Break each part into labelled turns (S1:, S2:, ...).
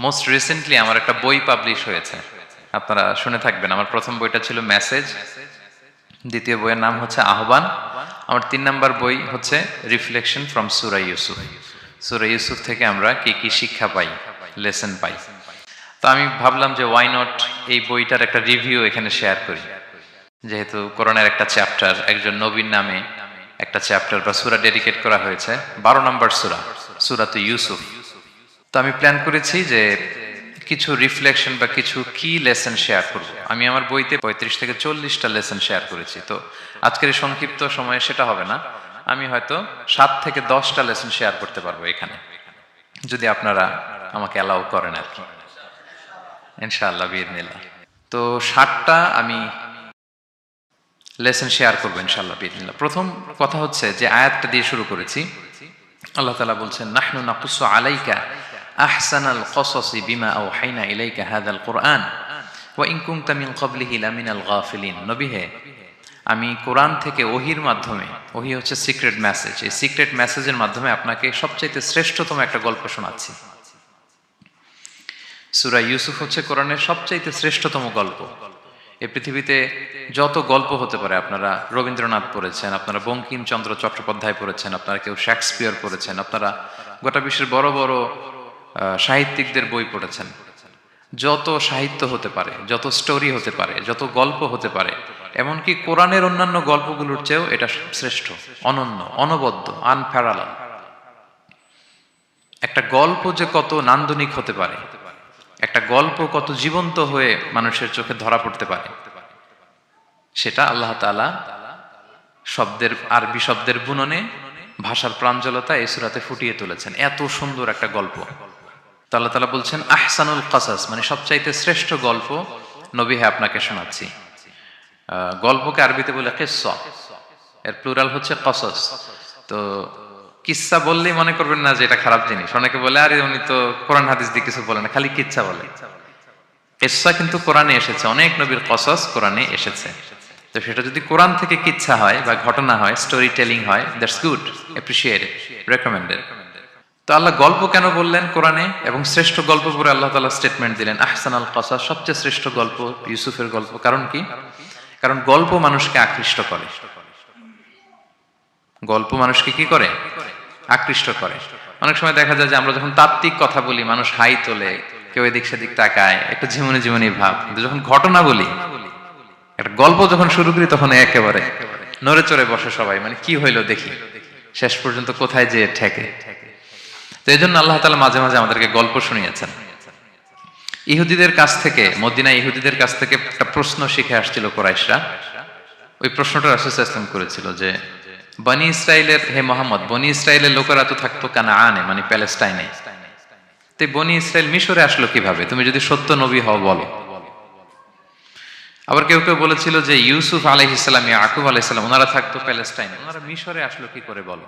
S1: Most recently আমার একটা বই পাবলিশ হয়েছে, আপনারা শুনে থাকবেন। আমার প্রথম বইটা ছিল মেসেজ, দ্বিতীয় বইয়ের নাম হচ্ছে আহ্বান, আমার 3 নম্বর বই হচ্ছে রিফ্লেকশন ফ্রম সূরা ইউসুফ। সূরা ইউসুফ থেকে আমরা কি কি শিক্ষা পাই, লেসন পাই। তো আমি ভাবলাম যে ওয়াই নট এই বইটার একটা রিভিউ এখানে শেয়ার করি, যেহেতু কোরআনের একটা চ্যাপ্টার, একজন নবীর নামে একটা চ্যাপ্টার বা সূরা ডেডিকেট করা হয়েছে, 12 নম্বর সূরা, সূরাতুল ইউসুফ। তো আমি প্ল্যান করেছি যে কিছু রিফ্লেকশন বা কিছু কি লেসন শেয়ার করব। আমি আমার বইতে 35 থেকে 40টা লেসন শেয়ার করেছি। তো আজকের এই সংক্ষিপ্ত সময়ে সেটা হবে না, আমি হয়তো 7 থেকে 10টা লেসন শেয়ার করতে পারবো এখানে, যদি আপনারা আমাকে অ্যালাউ করেন আর কি, ইনশাআল্লাহ বিইذনিল্লাহ। তো 60টা আমি লেসন শেয়ার করবো ইনশাআল্লাহ বিইذনিল্লাহ। প্রথম কথা হচ্ছে যে আয়াতটা দিয়ে শুরু করেছি, আল্লাহ তাআলা বলছেন নাহনু নাকুসু আলাইকা আহসানাল কসসি বিমা আওহাইনা ইলাইকা হাযাল কুরআন ওয়া ইন কুনতা মিন ক্বাবলিহি লামিনাল গাফিলিন। নবী হে, আমি কোরআন থেকে ওহির মাধ্যমে, ওহি হচ্ছে সিক্রেট মেসেজ, এই সিক্রেট মেসেজের মাধ্যমে আপনাকে সবচাইতে শ্রেষ্ঠতম একটা গল্প শোনাচ্ছি। সূরা ইউসুফ হচ্ছে কোরআনের সবচাইতে শ্রেষ্ঠতম গল্প। এই পৃথিবীতে যত গল্প হতে পারে, আপনারা রবীন্দ্রনাথ পড়েছেন, আপনারা বঙ্কিমচন্দ্র চট্টোপাধ্যায় পড়েছেন, আপনারা কেউ শেক্সপিয়র পড়েছেন, আপনারা গোটা বিশ্বের বড় বড় সাহিত্যিকদের বই পড়েছেন। যত সাহিত্য হতে পারে, যত স্টোরি হতে পারে, যত গল্প হতে পারে, এমনকি কোরআনের অন্যান্য গল্পগুলোর চেয়েও এটা শ্রেষ্ঠ, অনন্য, অনবদ্য, আনপ্যারালাল। একটা গল্প যে কত নান্দনিক হতে পারে, একটা গল্প কত জীবন্ত হয়ে মানুষের চোখে ধরা পড়তে পারে, সেটা আল্লাহ তাআলা শব্দের, আরবি শব্দের বুননে, ভাষার প্রাঞ্জলতা এই সূরাতে ফুটিয়ে তুলেছেন। এত সুন্দর একটা গল্প। তো আল্লাহ তাআলা বলছেন আহসানুল কসাস, মানে সবচাইতে শ্রেষ্ঠ গল্প নবী হে আপনাকে শোনাচ্ছি। গল্পকে আরবিতে বলে কিসসা, এর প্লুরাল হচ্ছে কসস। তো কিসসা বললেই মনে করবেন না যে এটা খারাপ জিনিস। অনেকে বলে আরে উনি তো কোরআন হাদিস দিয়ে কিছু বলে না, খালি কিচ্ছা বলে। কিসসা কিন্তু কোরআনে এসেছে, অনেক নবীর কসস কোরআনে এসেছে। তো সেটা যদি কোরআন থেকে কিচ্ছা হয় বা ঘটনা হয়, স্টোরি টেলিং হয়, দ্যাটস গুড, অ্যাপ্রিশিয়েটেড, রেকমেন্ডেড। তো আল্লাহ গল্প কেন বললেন কোরআনে, এবং শ্রেষ্ঠ গল্প পরে আল্লাহ তাআলা স্টেটমেন্ট দিলেন আহসানাল কসাস, সবচেয়ে শ্রেষ্ঠ গল্প ইউসুফের গল্প। কারণ কি? কারণ গল্প মানুষকে আকৃষ্ট করে। গল্প মানুষকে কি করে? আকৃষ্ট করে। অনেক সময় দেখা যায় যে আমরা যখন তাত্ত্বিক কথা বলি, মানুষ হাই তোলে, কেউ এদিক সেদিক তাকায়, একটু ঝিমুনি ঝিমুনি ভাব। কিন্তু যখন ঘটনা বলি, একটা গল্প যখন শুরু করি, তখন একেবারে নড়ে চড়ে বসে সবাই, মানে কি হইলো দেখি, শেষ পর্যন্ত কোথায় যে ঠেকে। তো এই জন্য আল্লাহ তাআলা মাঝে মাঝে আমাদেরকে গল্প শুনিয়েছেন। ইহুদিদের কাছ থেকে, মদিনা ইহুদিদের কাছ থেকে একটা প্রশ্ন শিখে আসছিল কোরাইশরা। ওই প্রশ্নটা রাসূল সাল্লাল্লাহু আলাইহি ওয়াসাল্লাম করেছিল যে বনি ইসরাইলের, হে মুহাম্মদ, বনি ইসরাইলের লোকেরা তো থাকতো কানাআনে, মানে প্যালেস্টাইনে, তো বনি ইসরাইল মিশরে আসলো কিভাবে? তুমি যদি সত্য নবী হও বলো। আবার কেউ কেউ বলেছিল যে ইউসুফ আলাইহিস সালাম, ইয়াকুব আলাইহিস সালাম, ওনারা থাকতো প্যালেস্টাইনে, ওনারা মিশরে আসলো কি করে বলো।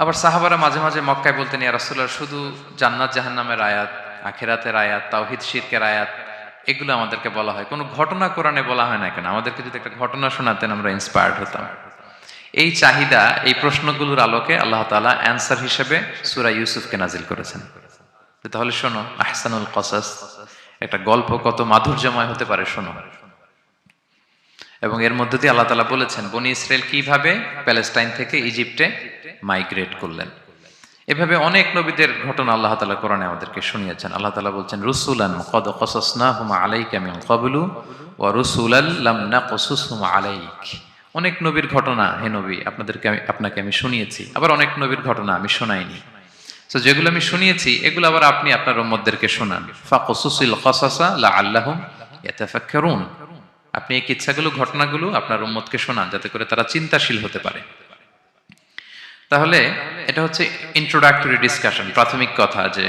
S1: আবার সাহাবারা মাঝে মাঝে মক্কায় বলতেন, ইয়া রাসূলুল্লাহ, শুধু জান্নাত জাহান্নামের আয়াত, আখিরাতের আয়াত, তাওহীদ শিরকের আয়াত, এগুলো আমাদেরকে বলা হয়, কোনো ঘটনা কোরআনে বলা হয় না কেন? আমাদেরকে যদি একটা ঘটনা শোনাতেন, আমরা ইন্সপায়ার্ড হতাম। এই চাহিদা, এই প্রশ্নগুলোর আলোকে আল্লাহ তাআলা অ্যানসার হিসেবে সূরা ইউসুফকে নাজিল করেছেন। তাহলে শোনো, আহসানুল কসাস, একটা গল্প কত মাধুর্যময় হতে পারে শোনো। এবং এর মধ্যে দিয়ে আল্লাহ তাআলা বলেছেন বনি ইসরাইল কিভাবে প্যালেস্টাইন থেকে ইজিপ্টে মাইগ্রেট করলেন। এভাবে অনেক নবীদের ঘটনা আল্লাহ তাআলা কোরআনে আমাদেরকে শুনিয়েছেন। আল্লাহ তাআলা বলছেন রুসুলান কদ কসাসনাহুম আলাইকা মিন ক্বাবলু ওয়া রুসুলাল লাম নাকসুসহুম আলাইক। অনেক নবীর ঘটনা হে নবী আপনাকে আমি শুনিয়েছি, আবার অনেক নবীর ঘটনা আমি শোনাইনি। তো যেগুলো আমি শুনিয়েছি এগুলো আবার আপনি আপনার উম্মতদেরকে শোনান। ফাকসুসিল কসাসা লাআল্লাহুম ইয়াতাফাক্কারুন। আপনি এই কিচ্ছাগুলো, ঘটনাগুলো আপনার উম্মতকে শোনান, যাতে করে তারা চিন্তাশীল হতে পারে। তাহলে এটা হচ্ছে ইন্ট্রোডাক্টরি ডিসকাশন, প্রাথমিক কথা, যে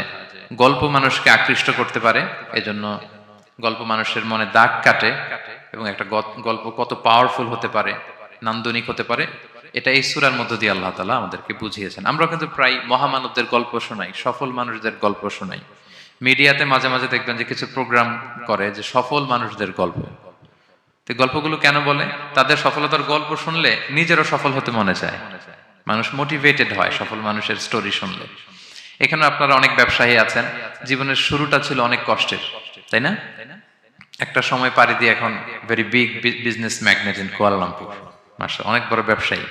S1: গল্প মানুষকে আকৃষ্ট করতে পারে, এজন্য গল্প মানুষের মনে দাগ কাটে, এবং একটা গল্প কত পাওয়ারফুল হতে পারে, নান্দনিক হতে পারে, এটা এই সূরার মধ্য দিয়ে আল্লাহ তাআলা আমাদেরকে বুঝিয়েছেন। আমরা কিন্তু প্রায় মহামানবদের গল্প শোনাই, সফল মানুষদের গল্প শোনাই। মিডিয়াতে মাঝে মাঝে দেখবেন যে কিছু প্রোগ্রাম করে যে সফল মানুষদের গল্প। তো গল্পগুলো কেন বলে? তাদের সফলতার গল্প শুনলে নিজেরও সফল হতে মনে চায়, মানুষ মোটিভেটেড হয় সফল মানুষের স্টোরি শুনলে। এখানে আপনারা অনেক ব্যবসায়ী আছেন, জীবনের শুরুটা ছিল অনেক কষ্টের, তাই না? একটা সময় পাড়ি দিয়ে এখন very big business magnate in Kuala Lumpur, মাশাআল্লাহ, অনেক বড় ব্যবসায়ী।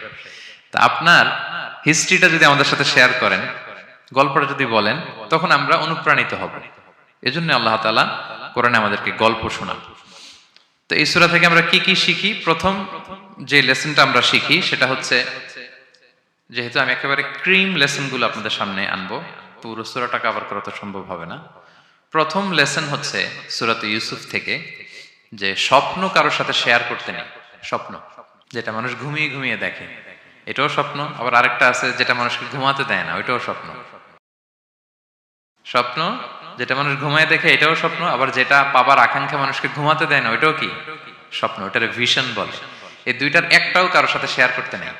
S1: তা আপনার হিস্ট্রিটা যদি আমাদের সাথে শেয়ার করেন, গল্পটা যদি বলেন, তখন আমরা অনুপ্রাণিত হব। এজন্য আল্লাহ তাআলা কোরআনে আমাদেরকে গল্প শোনান। তো এই সূরা থেকে আমরা কি কি শিখি? প্রথম যে লেসনটা আমরা শিখি সেটা হচ্ছে, যেহেতু আমি একেবারে ক্রিম লেসনগুলো আপনাদের সামনে আনবো, পুরো সূরাটা কভার করা তো সম্ভব হবে না। প্রথম লেসন হচ্ছে সূরাত ইউসুফ থেকে, যে স্বপ্ন কারোর সাথে শেয়ার করতে নেই। স্বপ্ন যেটা মানুষ ঘুমিয়ে ঘুমিয়ে দেখে, এটাও স্বপ্ন। আবার আরেকটা আছে যেটা মানুষকে ঘুমাতে দেয় না, ওইটাও স্বপ্ন। স্বপ্ন যেটা মানুষ ঘুমায় দেখে, এটাও স্বপ্ন। আবার যেটা পাবার আকাঙ্ক্ষা মানুষকে ঘুমাতে দেয় না, ওইটাও কি? স্বপ্ন। ওটার ভিশন বলে। এই দুইটার একটাও কারোর সাথে শেয়ার করতে নেই।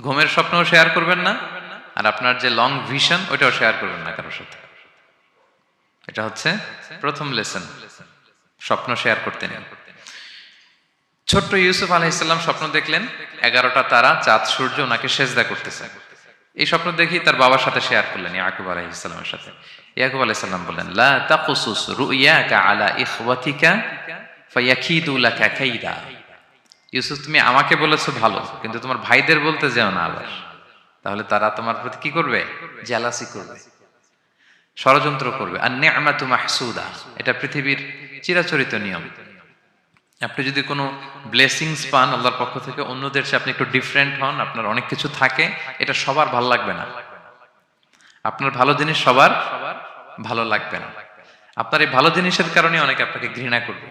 S1: ঘুমের স্বপ্নও শেয়ার করবেন না, আর আপনার যে লং ভিশন ওইটাও শেয়ার করবেন না কারোর সাথে। এটা হচ্ছে প্রথম লেসন, স্বপ্ন শেয়ার করতে নেই। ছোট্ট ইউসুফ আলাইহিস সালাম স্বপ্ন দেখলেন, 11টা তারা, চাঁদ, সূর্য ওনাকে সেজদা করতেছে। এই স্বপ্ন দেখি তার বাবার সাথে শেয়ার করলেন, ইয়াকুব আলাইহিস সালামের সাথে। ইয়াকুব আলাইহিস সালাম বললেন, লা তাকুসুস রুইয়াকা আলা ইখওয়াতিকা ফায়াকিদু লাকা কাইদা। ইউসুফ, তুমি আমাকে বলেছো ভালো, কিন্তু তোমার ভাইদের বলতে যেও না আবার, তাহলে তারা তোমার প্রতি কি করবে? জেলাসি করবে, ষড়যন্ত্র করবে। আর নি'মাতু মাহসুদা, এটা পৃথিবীর চিরাচরিত নিয়ম। আপনি যদি কোনো ব্লেসিংস পান আল্লাহর পক্ষ থেকে, অন্যদের চেয়ে আপনি একটু ডিফারেন্ট হন, আপনার অনেক কিছু থাকে, এটা সবার ভালো লাগবে না। আপনার ভালো জিনিস সবার ভালো লাগবে না। আপনার এই ভালো জিনিসের কারণে অনেকে আপনাকে ঘৃণা করবে।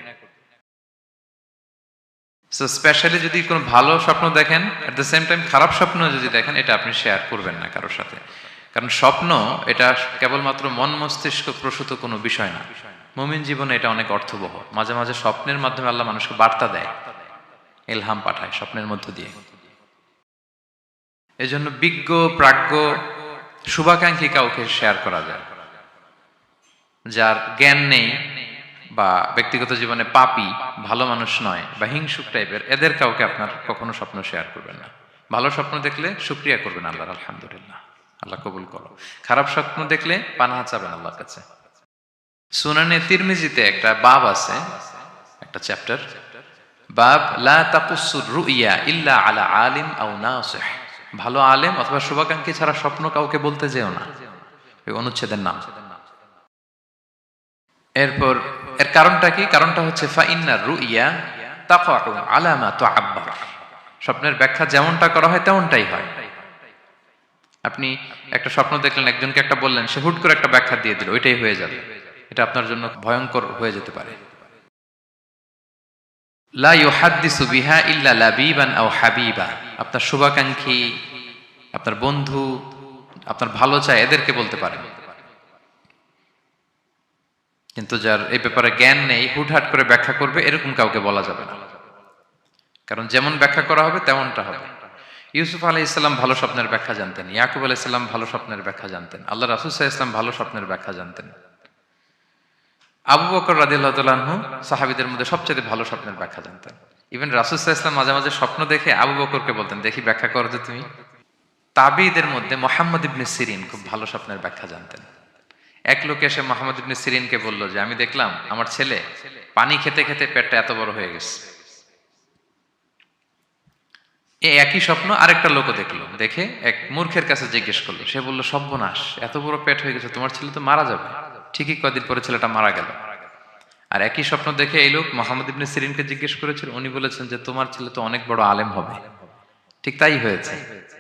S1: সো স্পেশালি যদি কোনো ভালো স্বপ্ন দেখেন, এট দ্য সেম টাইম খারাপ স্বপ্ন যদি দেখেন, এটা আপনি শেয়ার করবেন না কারোর সাথে। কারণ স্বপ্ন এটা কেবলমাত্র মন মস্তিষ্ক প্রসূত কোনো বিষয় না। মুমিন জীবনে এটা অনেক অর্থবহ। মাঝে মাঝে স্বপ্নের মাধ্যমে আল্লাহ মানুষকে বার্তা দেয়, ইলহাম পাঠায় স্বপ্নের মধ্য দিয়ে। এজন্য বিজ্ঞ, প্রাজ্ঞ, শুভাকাঙ্ক্ষী কাউকে শেয়ার করা যায়। যার জ্ঞান নেই বা ব্যক্তিগত জীবনে পাপী, ভালো মানুষ নয় বা হিংসুক টাইপের, এদের কাউকে আপনার কখনো স্বপ্ন শেয়ার করবেন না। ভালো স্বপ্ন দেখলে শুকরিয়া করবেন আল্লাহর, আলহামদুলিল্লাহ, আল্লাহ কবুল করো। খারাপ স্বপ্ন দেখলে পানাহা চাবেন আল্লাহর কাছে। সুনানে তিরমিজিতে একটা বাব আছে, একটা চ্যাপ্টার, বাব লা তাকুসুর রুইয়া ইল্লা আলা আলিম আও নাসিহ। ভালো আলেম অথবা শুভাকাঙ্ক্ষী ছাড়া স্বপ্ন কাউকে বলতে যেও না, এই অনুচ্ছেদের নাম। এরপর এর কারণটা কি? কারণটা হচ্ছে ফাইন্না রুইয়া তাকাউ আলা মা তুআব্বার। স্বপ্নের ব্যাখ্যা যেমনটা করা হয় তেমনটাই হয়। আপনি একটা স্বপ্ন দেখলেন, একজনকে একটা বললেন, সে হুট করে একটা ব্যাখ্যা দিয়ে দিল, ওইটাই হয়ে যাবে। এটা আপনার জন্য ভয়ঙ্কর হয়ে যেতে পারে। লা ইউহাদ্দিসু বিহা ইল্লা লাবিবান আও হাবিবা। আপনার শুভাকাঙ্ক্ষী, আপনার বন্ধু, আপনার ভালো চায়, এদেরকে বলতে পারেন। কিন্তু যার এই ব্যাপারে জ্ঞান নেই, হুটহাট করে ব্যাখ্যা করবে, এরকম কাউকে বলা যাবে না। কারণ যেমন ব্যাখ্যা করা হবে তেমনটা হবে। ইউসুফ আলাইহিস সালাম ভালো স্বপ্নের ব্যাখ্যা জানতেন, ইয়াকুব আলাইহিস সালাম ভালো স্বপ্নের ব্যাখ্যা জানতেন, আল্লাহ রাসূল সাল্লাল্লাহু আলাইহি ওয়াসাল্লাম ভালো স্বপ্নের ব্যাখ্যা জানতেন। আবু বকর রাদিয়াল্লাহু তাআলা আনহু সাহাবীদের মধ্যে সবচেয়ে ভালো স্বপ্নের ব্যাখ্যা জানতেন। ইভেন রাসূল সাল্লাল্লাহু আলাইহি ওয়াসাল্লাম মাঝে মাঝে স্বপ্ন দেখে আবু বকরকে বলতেন, দেখি ব্যাখ্যা করো তো তুমি। তাবেঈদের মধ্যে মুহাম্মদ ইবনে সিরিন খুব ভালো স্বপ্নের ব্যাখ্যা জানতেন। এক লোক এসে মুহাম্মদ ইবনে সিরিনকে বলল যে, আমি দেখলাম আমার ছেলে পানি খেতে খেতে পেটটা এত বড় হয়ে গেছে। এই একই স্বপ্ন আরেকটা লোকও দেখলো, দেখে এক মূর্খের কাছে জিজ্ঞেস করলো। সে বলল, সর্বনাশ, এত বড় পেট হয়ে গেছে, তোমার ছেলে তো মারা যাবে। ঠিকই কদিন পরে ছেলেটা মারা গেল। আর একই স্বপ্ন দেখে এই লোক মুহাম্মদ ইবনে সিরিনকে জিজ্ঞেস করেছিল, উনি বলেছেন যে তোমার ছেলে তো অনেক বড় আলেম হবে। ঠিক তাই হয়েছে,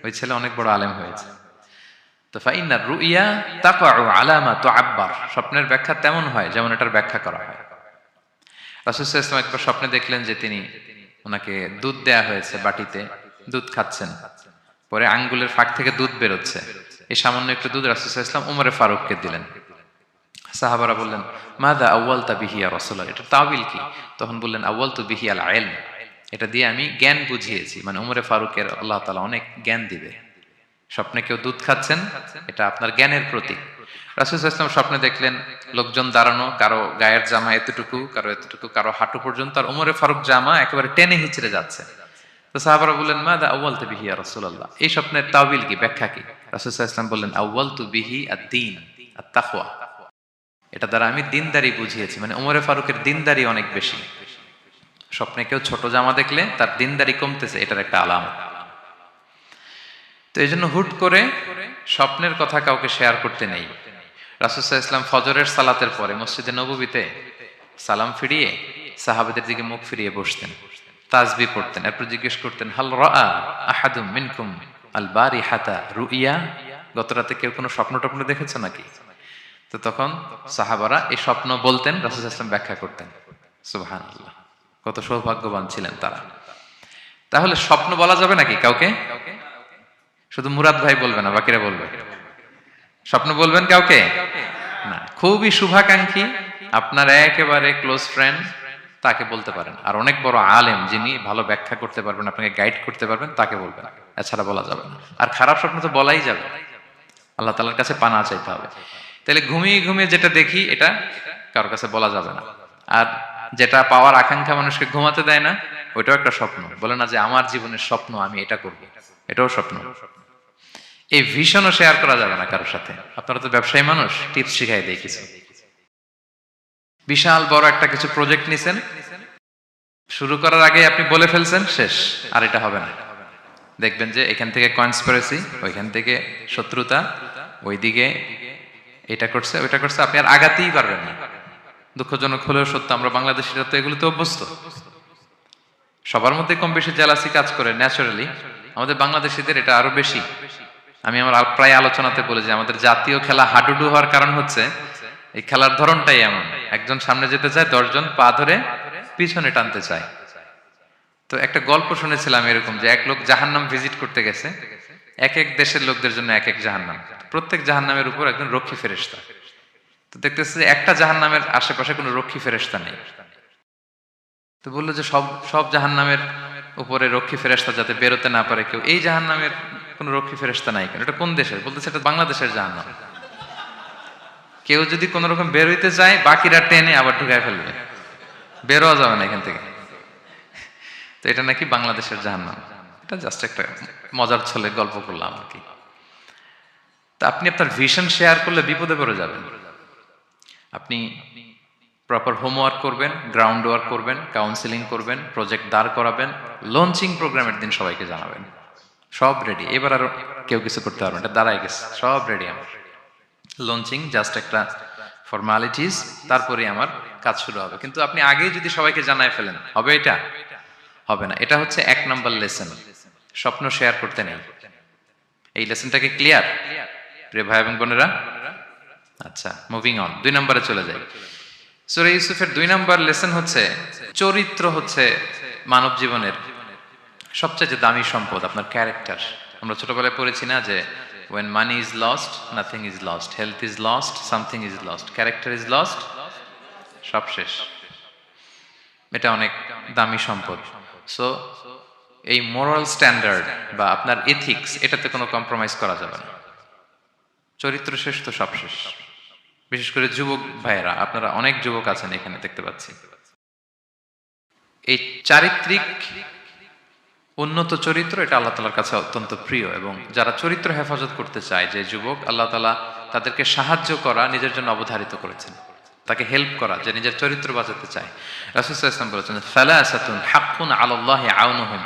S1: ওই ছেলে অনেক বড় আলেম হয়েছে। তো ফাইন্না রুইয়া তাকাউ আলা মা তুআব্বার। স্বপ্নের ব্যাখ্যা তেমন হয় যেমন এটার ব্যাখ্যা করা হয়। রাসূল সাল্লাল্লাহু আলাইহি ওয়াসাল্লাম একবার স্বপ্নে দেখলেন যে তিনি, ওনাকে দুধ দেয়া হয়েছে, বাটিতে দুধ খাচ্ছেন, পরে আঙ্গুলের ফাঁক থেকে দুধ বেরোচ্ছে। এই সামান্য একটু দুধ রাসূল সাল্লাল্লাহু আলাইহি ওয়াসাল্লাম উমরে ফারুককে দিলেন। সাহাবারা বললেন, মাযা আউয়ালতা বিহি ইয়া রাসূলুল্লাহ, এটা তাওয়িল কি? তখন বললেন, আউয়ালতু বিহি আল ইলম, এটা দিয়ে আমি জ্ঞান বুঝিয়েছি। মানে উমরে ফারুকের আল্লাহ তাআলা অনেক জ্ঞান দিবে। স্বপ্নে কেউ দুধ খাচ্ছেন, এটা আপনার জ্ঞানের প্রতীক। রাসূল সাল্লাল্লাহু আলাইহি ওয়াসাল্লাম স্বপ্নে দেখলেন লোকজন দাঁড়ানো, কারো গায়ের জামা এতটুকু, কারো এতটুকু, কারো হাঁটু পর্যন্ত, আর উমরে ফারুক জামা একেবারে টেনে হিচড়ে যাচ্ছে। তো সাহাবারা বললেন, মাযা আউয়ালতা বিহি ইয়া রাসূলুল্লাহ, এই স্বপ্নের তাওয়িল কি, ব্যাখ্যা কি? রাসূল সাল্লাল্লাহু আলাইহি ওয়াসাল্লাম বললেন আউয়ালতু বিহি আদ-দীন আত-তাকওয়া, এটা দ্বারা আমি দিনদারি বুঝিয়েছি। মানে ওমরে ফারুকের দিনদারি অনেক বেশি। স্বপ্নে কেউ ছোট জামা দেখলে তার দিনদারি কমতেছে, এটার একটা আলামত। তো এই জন্য হুট করে স্বপ্নের কথা কাউকে শেয়ার করতে নেই। রাসূল সাল্লাল্লাহু আলাইহি ওয়াসাল্লাম ফজরের সালাতের পরে মসজিদে নববীতে সালাম ফিরিয়ে সাহাবাদের দিকে মুখ ফিরিয়ে বসতেন, তাসবিহ পড়তেন, এরপর জিজ্ঞেস করতেন হাল রাআ আহাদুম মিনকুম আল বারিহাতা রুইয়া, গত রাতে কেউ কোনো স্বপ্ন টপ্ন দেখেছে নাকি? তো তখন সাহাবারা এই স্বপ্ন বলতেন, রাসূল সাল্লাল্লাহু আলাইহি ওয়াসাল্লাম ব্যাখ্যা করতেন। সুবহানাল্লাহ, কত সৌভাগ্যবান ছিলেন তারা। তাহলে স্বপ্ন বলা যাবে নাকি কাউকে? শুধু মুরাদ ভাই বলবে না, বাকিরা বলবে? স্বপ্ন বলবেন কাউকে? না। খুবই শুভাকাঙ্ক্ষী, আপনার একেবারে ক্লোজ ফ্রেন্ড, তাকে বলতে পারেন। আর অনেক বড় আলেম যিনি ভালো ব্যাখ্যা করতে পারবেন, আপনাকে গাইড করতে পারবেন, তাকে বলবেন। এছাড়া বলা যাবে না। আর খারাপ স্বপ্ন তো বলাই যাবে, আল্লাহ তাআলার কাছে পানা চাইতে হবে। তাহলে ঘুমিয়ে ঘুমিয়ে যেটা দেখি এটা কারোর কাছে বলা যাবে না। আর যেটা পাওয়ার আকাঙ্ক্ষা মানুষকে ঘুমাতে দেয় না, ওইটাও একটা স্বপ্ন। বলে না যে আমার জীবনের স্বপ্ন আমি এটা করব, এটাও স্বপ্ন। এই ভিশনও শেয়ার করা যাবে না কারোর সাথে। আপনারা তো ব্যবসায়ী মানুষ, টিপস শিখাই দেয় কিছু। বিশাল বড় একটা কিছু প্রজেক্ট নিছেন, শুরু করার আগে আপনি বলে ফেলছেন, শেষ, আর এটা হবে না। দেখবেন যে এখান থেকে কনস্পিরেসি, ওইখান থেকে শত্রুতা, ওইদিকে এটা করছে ওইটা করছে, আপনি আর আগাতেই পারবেন না। দুঃখজনক হলেও সত্য, আমরা বাংলাদেশিরা তো এগুলোতে অভ্যস্ত। সবার মধ্যে কম বেশি জেলাসি কাজ করে ন্যাচারালি, আমাদের বাংলাদেশিদের এটা আরো বেশি। আমি আমার প্রায় আলোচনাতে বলি যে আমাদের জাতীয় খেলা হাডুডু হওয়ার কারণ হচ্ছে এই খেলার ধরনটাই এমন, একজন সামনে যেতে চায়, 10 জন পা ধরে পিছনে টানতে চায়। তো একটা গল্প শুনেছিলাম এরকম, যে এক লোক জাহান্নাম ভিজিট করতে গেছে। এক এক দেশের লোকদের জন্য এক এক জাহান্নাম, প্রত্যেক জাহান্নামের উপর একজন রক্ষী ফেরেশতা। তো দেখতেছে যে একটা জাহান্নামের আশেপাশে কোনো রক্ষী ফেরেশতা নেই। তো বললো যে সব জাহান্নামের উপরে রক্ষী ফেরেশতা যাতে বেরোতে না পারে কেউ, এই জাহান্নামের কোনো রক্ষী ফেরেশতা নাই কেন? এটা কোন দেশের? বলতেছে এটা বাংলাদেশের জাহান্নাম। কেউ যদি কোন রকম বের হইতে চায়, বাকিরা টেনে আবার ঢুকায় ফেলবে, বেরোয়া যাবে না এখান থেকে। তো এটা নাকি বাংলাদেশের জাহান্নাম। এটা জাস্ট একটা মজার ছলে গল্প করলাম আর কি। তা আপনি আপনার ভিশন শেয়ার করলে বিপদে পড়ে যাবেন। আপনি প্রপার হোমওয়ার্ক করবেন, গ্রাউন্ড ওয়ার্ক করবেন, কাউন্সিলিং করবেন, প্রজেক্ট দাঁড় করাবেন, লঞ্চিং প্রোগ্রামের দিন সবাইকে জানাবেন। সব রেডি, এবার আর কেউ কিছু করতে পারবেন, এটা দাঁড়ায় গেছে, সব রেডি আমার। লঞ্চিং জাস্ট একটা ফর্মালিটিস, তারপরে আমার কাজ শুরু হবে। কিন্তু আপনি আগেই যদি সবাইকে জানায় ফেলেন, হবে এটা? হবে না। এটা হচ্ছে 1 নাম্বার লেসন, স্বপ্ন শেয়ার করতে নেই। এই লেসনটাকে ক্লিয়ার প্রিয় ভাই এবং বোনেরা? আচ্ছা, মুভিং অন, 2 নম্বরে চলে যাই। সূরা ইউসুফের 2 নাম্বার লেসন হচ্ছে চরিত্র হচ্ছে মানব জীবনের সবচেয়ে দামি সম্পদ, আপনার ক্যারেক্টার। আমরা ছোটবেলায় পড়েছি না যে when money is lost nothing is lost, health is lost something is lost, character is lost, সব শেষ। এটা অনেক দামি সম্পদ। সো এই মোরাল স্ট্যান্ডার্ড বা আপনার এথিক্স, এটাতে কোনো কম্প্রোমাইজ করা যাবে না। চরিত্র শেষ তো সব শেষ। বিশেষ করে যুবক ভাইয়েরা, আপনারা অনেক যুবক আছেন এখানে দেখতে পাচ্ছি। এই চারিত্রিক উন্নত চরিত্র, এটা আল্লাহ তাআলার কাছে অত্যন্ত প্রিয়। এবং যারা চরিত্র হেফাজত করতে চায়, যে যুবক, আল্লাহ তাআলা তাদেরকে সাহায্য করা নিজের জন্য অবধারিত করেছেন, তাকে হেল্প করা, যে নিজের চরিত্র বাঁচাতে চায়। রাসূল সাল্লাল্লাহু আলাইহি ওয়াসাল্লাম বলেছেন সালাসাতুন হাক্কুন আলাল্লাহি আউনুহুম,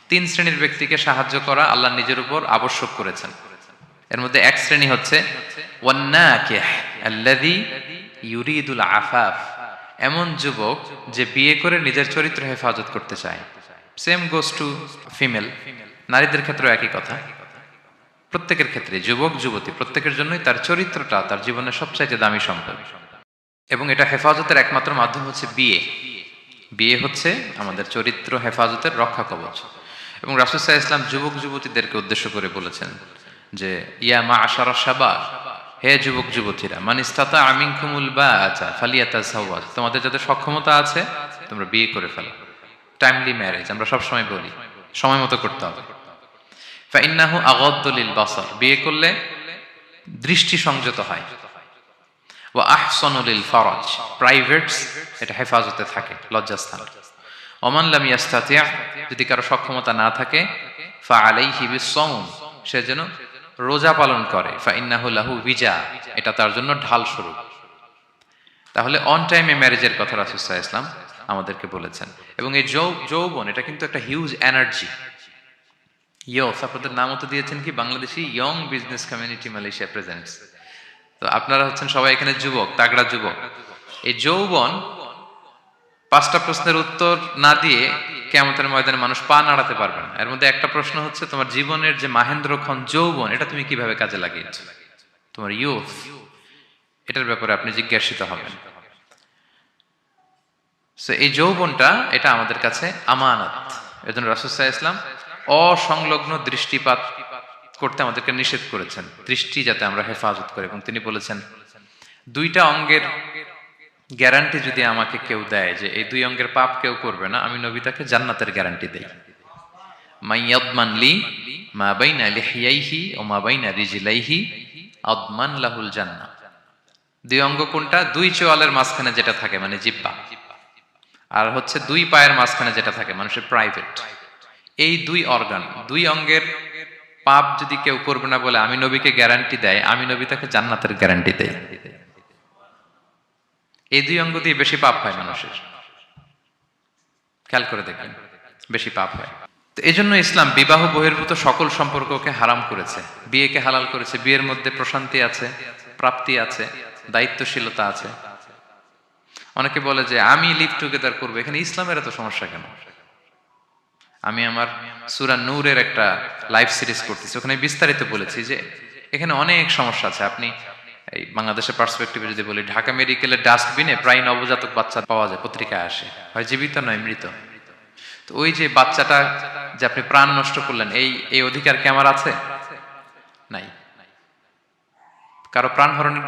S1: 3 শ্রেণীর ব্যক্তিকে সাহায্য করা আল্লাহ নিজের উপর আবশ্যক করেছেন। এর মধ্যে এক শ্রেণী হচ্ছে ওয়ান্নাকিহ আল্লাযী ইউরিদুল আফাফ, এমন যুবক যে বিয়ে করে নিজের চরিত্র হেফাজত করতে চায়। সেম গোস টু ফিমেল, নারীদের ক্ষেত্রেও একই কথা। প্রত্যেকের ক্ষেত্রে, যুবক যুবতী প্রত্যেকের জন্যই তার চরিত্রটা তার জীবনের সবচাইতে দামি সম্পদ। এবং এটা হেফাজতের একমাত্র মাধ্যম হচ্ছে বিয়ে। বিয়ে হচ্ছে আমাদের চরিত্র হেফাজতের রক্ষা কবচ। এবং রাসূল সাল্লাল্লাহু আলাইহি ওয়াসাল্লাম যুবক যুবতীদেরকে উদ্দেশ্য করে বলেছেন যে ইয়া মা'আশারা শাবাব, হে যুবক যুবতীরা, মান ইসতাতা'a মিনকুমুল বাআতা ফালিয়াতাযাওয়াজ, তোমাদের যাদের সক্ষমতা আছে তোমরা বিয়ে করে ফেলো। টাইমলি ম্যারেজ আমরা সব সময় বলি, সময় মতো করতে হবে। ফাইন্নাহু আগাদ্দু লিল বাসার, বিয়ে করলে দৃষ্টি সংযত হয়। ওয়া আহসানু লিল ফারাজ, প্রাইভেটস এটা হেফাজতে থাকে, লজ্জাস্থান। ওমান লাম ইয়াস্তাতি', যদি কারো সক্ষমতা না থাকে, ফাআলাইহি বিস-সাওম, সে যেন রোজা পালন করে ফাইন্নাহু লাহু বিজা, এটা তার জন্য ঢাল স্বরূপ। তাহলে অন টাইমে ম্যারেজের কথা রাসূল সাল্লাল্লাহু আলাইহি ওয়াসাল্লাম আমাদেরকে বলেছেন। এবং এই যৌবন এটা কিন্তু একটা হিউজ এনার্জি। আপনাদের নামও তো দিয়েছেন কি Bangladeshi young business community Malaysia presents. তো আপনারা হচ্ছেন সবাই এখানে যুবক, তাগড়া যুবক। এই যৌবন 5টা প্রশ্নের উত্তর না দিয়ে কিয়ামতের ময়দানে মানুষ পা নাড়াতে পারবে না। এর মধ্যে একটা প্রশ্ন হচ্ছে তোমার জীবনের যে মাহেন্দ্রক্ষণ যৌবন, এটা তুমি কিভাবে কাজে লাগিয়েছো, তোমার ইয়ুথ, এটার ব্যাপারে আপনি জিজ্ঞাসিত হবেন। সো এই যৌবনটা এটা আমাদের কাছে আমানত। এজন্য রাসূল সাল্লাল্লাহু আলাইহি ওয়াসাল্লাম অসংলগ্ন দৃষ্টিপাত করতে আমাদেরকে নিষেধ করেছেন, দৃষ্টি যাতে আমরা হেফাজত করি। এবং তিনি বলেছেন 2টা অঙ্গের গ্যারান্টি যদি আমাকে কেউ দেয় যে এই 2 অঙ্গের পাপ কেউ করবে না, আমি নবী তাকে জান্নাতের গ্যারান্টি দেই। মাইয়াদমান লি মা বাইনা লিহিয়াইহি ওয়া মা বাইনা রিজলাইহি আদমান লাহুল জান্নাহ। 2 অঙ্গ কোনটা? 2 চোয়ালের মাঝখানে যেটা থাকে মানে জিহ্বা, আর হচ্ছে 2 পায়ের মাঝখানে যেটা থাকে মানুষের প্রাইভেট। এই 2 অর্গান, 2 অঙ্গের পাপ যদি কেউ করবে না বলে আমি নবীকে গ্যারান্টি দেয়, আমি নবী তাকে জান্নাতের গ্যারান্টি দেই। এই 2 অঙ্গ দিয়ে বেশি পাপ হয় মানুষের, খেয়াল করে দেখবেন বেশি পাপ হয়। তো এই জন্য ইসলাম বিবাহ বহির্ভূত সকল সম্পর্ককে হারাম করেছে, বিয়েকে হালাল করেছে। বিয়ের মধ্যে প্রশান্তি আছে, প্রাপ্তি আছে, দায়িত্বশীলতা আছে। অনেকে বলে যে আমি লিভ টুগেদার করবো, এখানে ইসলামের এত সমস্যা কেন? আমি আমার সূরা নূরের একটা লাইভ সিরিজ করতেছি, ওখানে বিস্তারিত বলেছি যে এখানে অনেক সমস্যা আছে। আপনি এই বাংলাদেশের পার্সপেক্টিভে যদি বলি, ঢাকা মেডিকেলের ডাস্টবিনে প্রায় নবজাতক বাচ্চা পাওয়া যায়, পত্রিকায় আসে, হয় জীবিত নয় মৃত। তো ওই যে বাচ্চাটা যে আপনি প্রাণ নষ্ট করলেন, এই অধিকার কি আমার আছে? নাই। কারো প্রাণ হরণের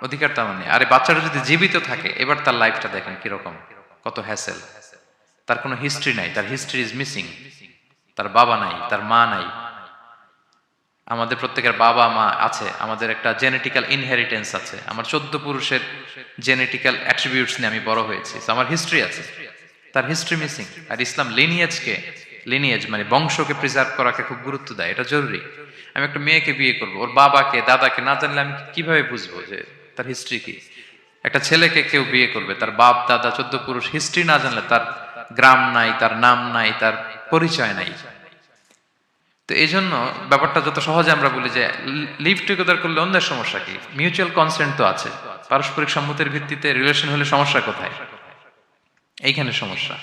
S1: অধিকার তো আমার নেই। আরে বাচ্চাটা যদি জীবিত থাকে, এবার তার লাইফটা দেখেন কিরকম, কত হ্যাসেল। তার কোনো হিস্ট্রি নাই, তার হিস্ট্রি ইজ মিসিং। তার বাবা নাই, তার মা নাই। আমাদের প্রত্যেকের বাবা মা আছে, আমাদের একটা জেনেটিক্যাল ইনহেরিটেন্স আছে। আমার 14 পুরুষের জেনেটিক্যাল অ্যাট্রিবিউটস নিয়ে আমি বড় হয়েছি, আমার হিস্ট্রি আছে, তার হিস্ট্রি মিসিং। আর ইসলাম লিনিয়েজ মানে বংশকে প্রিজার্ভ করাকে খুব গুরুত্ব দেয়, এটা জরুরি। আমি একটা মেয়েকে বিয়ে করব, ওর বাবাকে দাদাকে না জানলে আমি কিভাবে বুঝবো যে তার হিস্ট্রি কি? একটা ছেলেকে কেউ বিয়ে করবে, তার বাপ দাদা 14 পুরুষ হিস্ট্রি না জানলে, তার গ্রাম নাই, তার নাম নাই, তার পরিচয় নাই। তো এই জন্য ব্যাপারটা যত সহজে আমরা বলি যে লিভ টুগেদার করলে অন্যের সমস্যা কি, মিউচুয়াল কনসেন্ট তো আছে, পারস্পরিক সম্মতির ভিত্তিতে রিলেশন হলে সমস্যা কোথায়? এইখানে সমস্যা।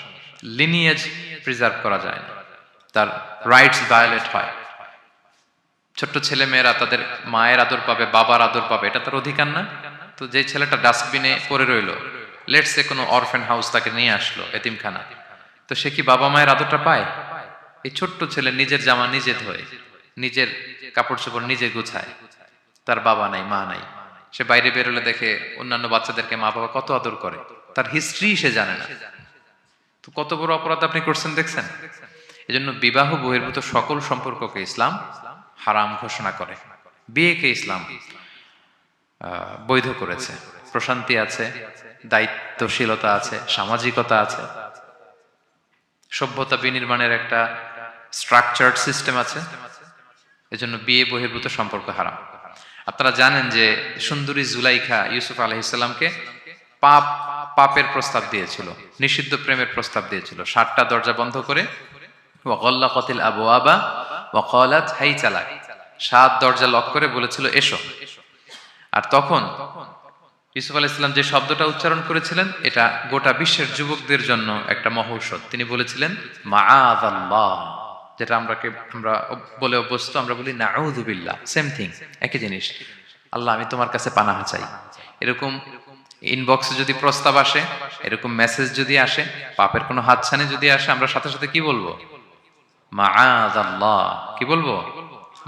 S1: লিনিয়েজ প্রিজার্ভ করা যায় না, তার রাইটস ভায়োলেট হয়। ছোট্ট ছেলে মেয়েরা তাদের মায়ের আদর পাবে, বাবার আদর পাবে, এটা তার অধিকার না? তো যে ছেলেটা ডাস্টবিনে পড়ে রইলো, লেটস সে কোনো অরফ্যান হাউস তাকে নিয়ে আসলো, এতিমখানা, তো সে কি বাবা মায়ের আদরটা পায়? এই ছোট্ট ছেলে নিজের জামা নিজে ধোয়, নিজের কাপড় চোপড় নিজে গুছায়, তার বাবা নাই মা নাই। সে বাইরে বেরোলে দেখে অন্যান্য বাচ্চাদেরকে মা বাবা কত আদর করে, তার হিস্ট্রি সে জানে না। তো কত বড় অপরাধ আপনি করছেন দেখছেন? এজন্য বিবাহ বহির্ভূত সকল সম্পর্ককে ইসলাম হারাম ঘোষণা করে, বিয়েকে ইসলাম বৈধ করেছে। প্রশান্তি আছে, দায়িত্বশীলতা আছে, সামাজিকতা আছে, সভ্যতা বিনির্মাণের একটা স্ট্রাকচার্ড সিস্টেম আছে। এজন্য বিয়ে বহির্ভূত সম্পর্ক হারাম। আপনারা জানেন যে সুন্দরী জুলাইখা ইউসুফ আলাইহিসসালামকে পাপের প্রস্তাব দিয়েছিল, নিষিদ্ধ প্রেমের প্রস্তাব দিয়েছিল। 7টা দরজা বন্ধ করে ওয়া গাল্লাকাতিল আবওয়াবা ওয়া ক্বালাত হাইতা লাক, 7 দরজা লক করে বলেছিল এসো। আর তখন ইউসুফ আলাইহিস সালাম যে শব্দটা উচ্চারণ করেছিলেন, এটা গোটা বিশ্বের যুবকদের জন্য একটা মহৌষধ। তিনি বলেছিলেন মাআযাল্লাহ, যেটা আমরা বলে অভ্যস্ত, আমরা বলি নাউযু বিল্লাহ, সেম থিং, একই জিনিস। আল্লাহ আমি তোমার কাছে পানাহ চাই। এরকম ইনবক্সে যদি প্রস্তাব আসে, এরকম মেসেজ যদি আসে, পাপের কোনো হাতছানি যদি আসে, আমরা সাথে সাথে কি বলবো? মাআযাল্লাহ। কি বলবো?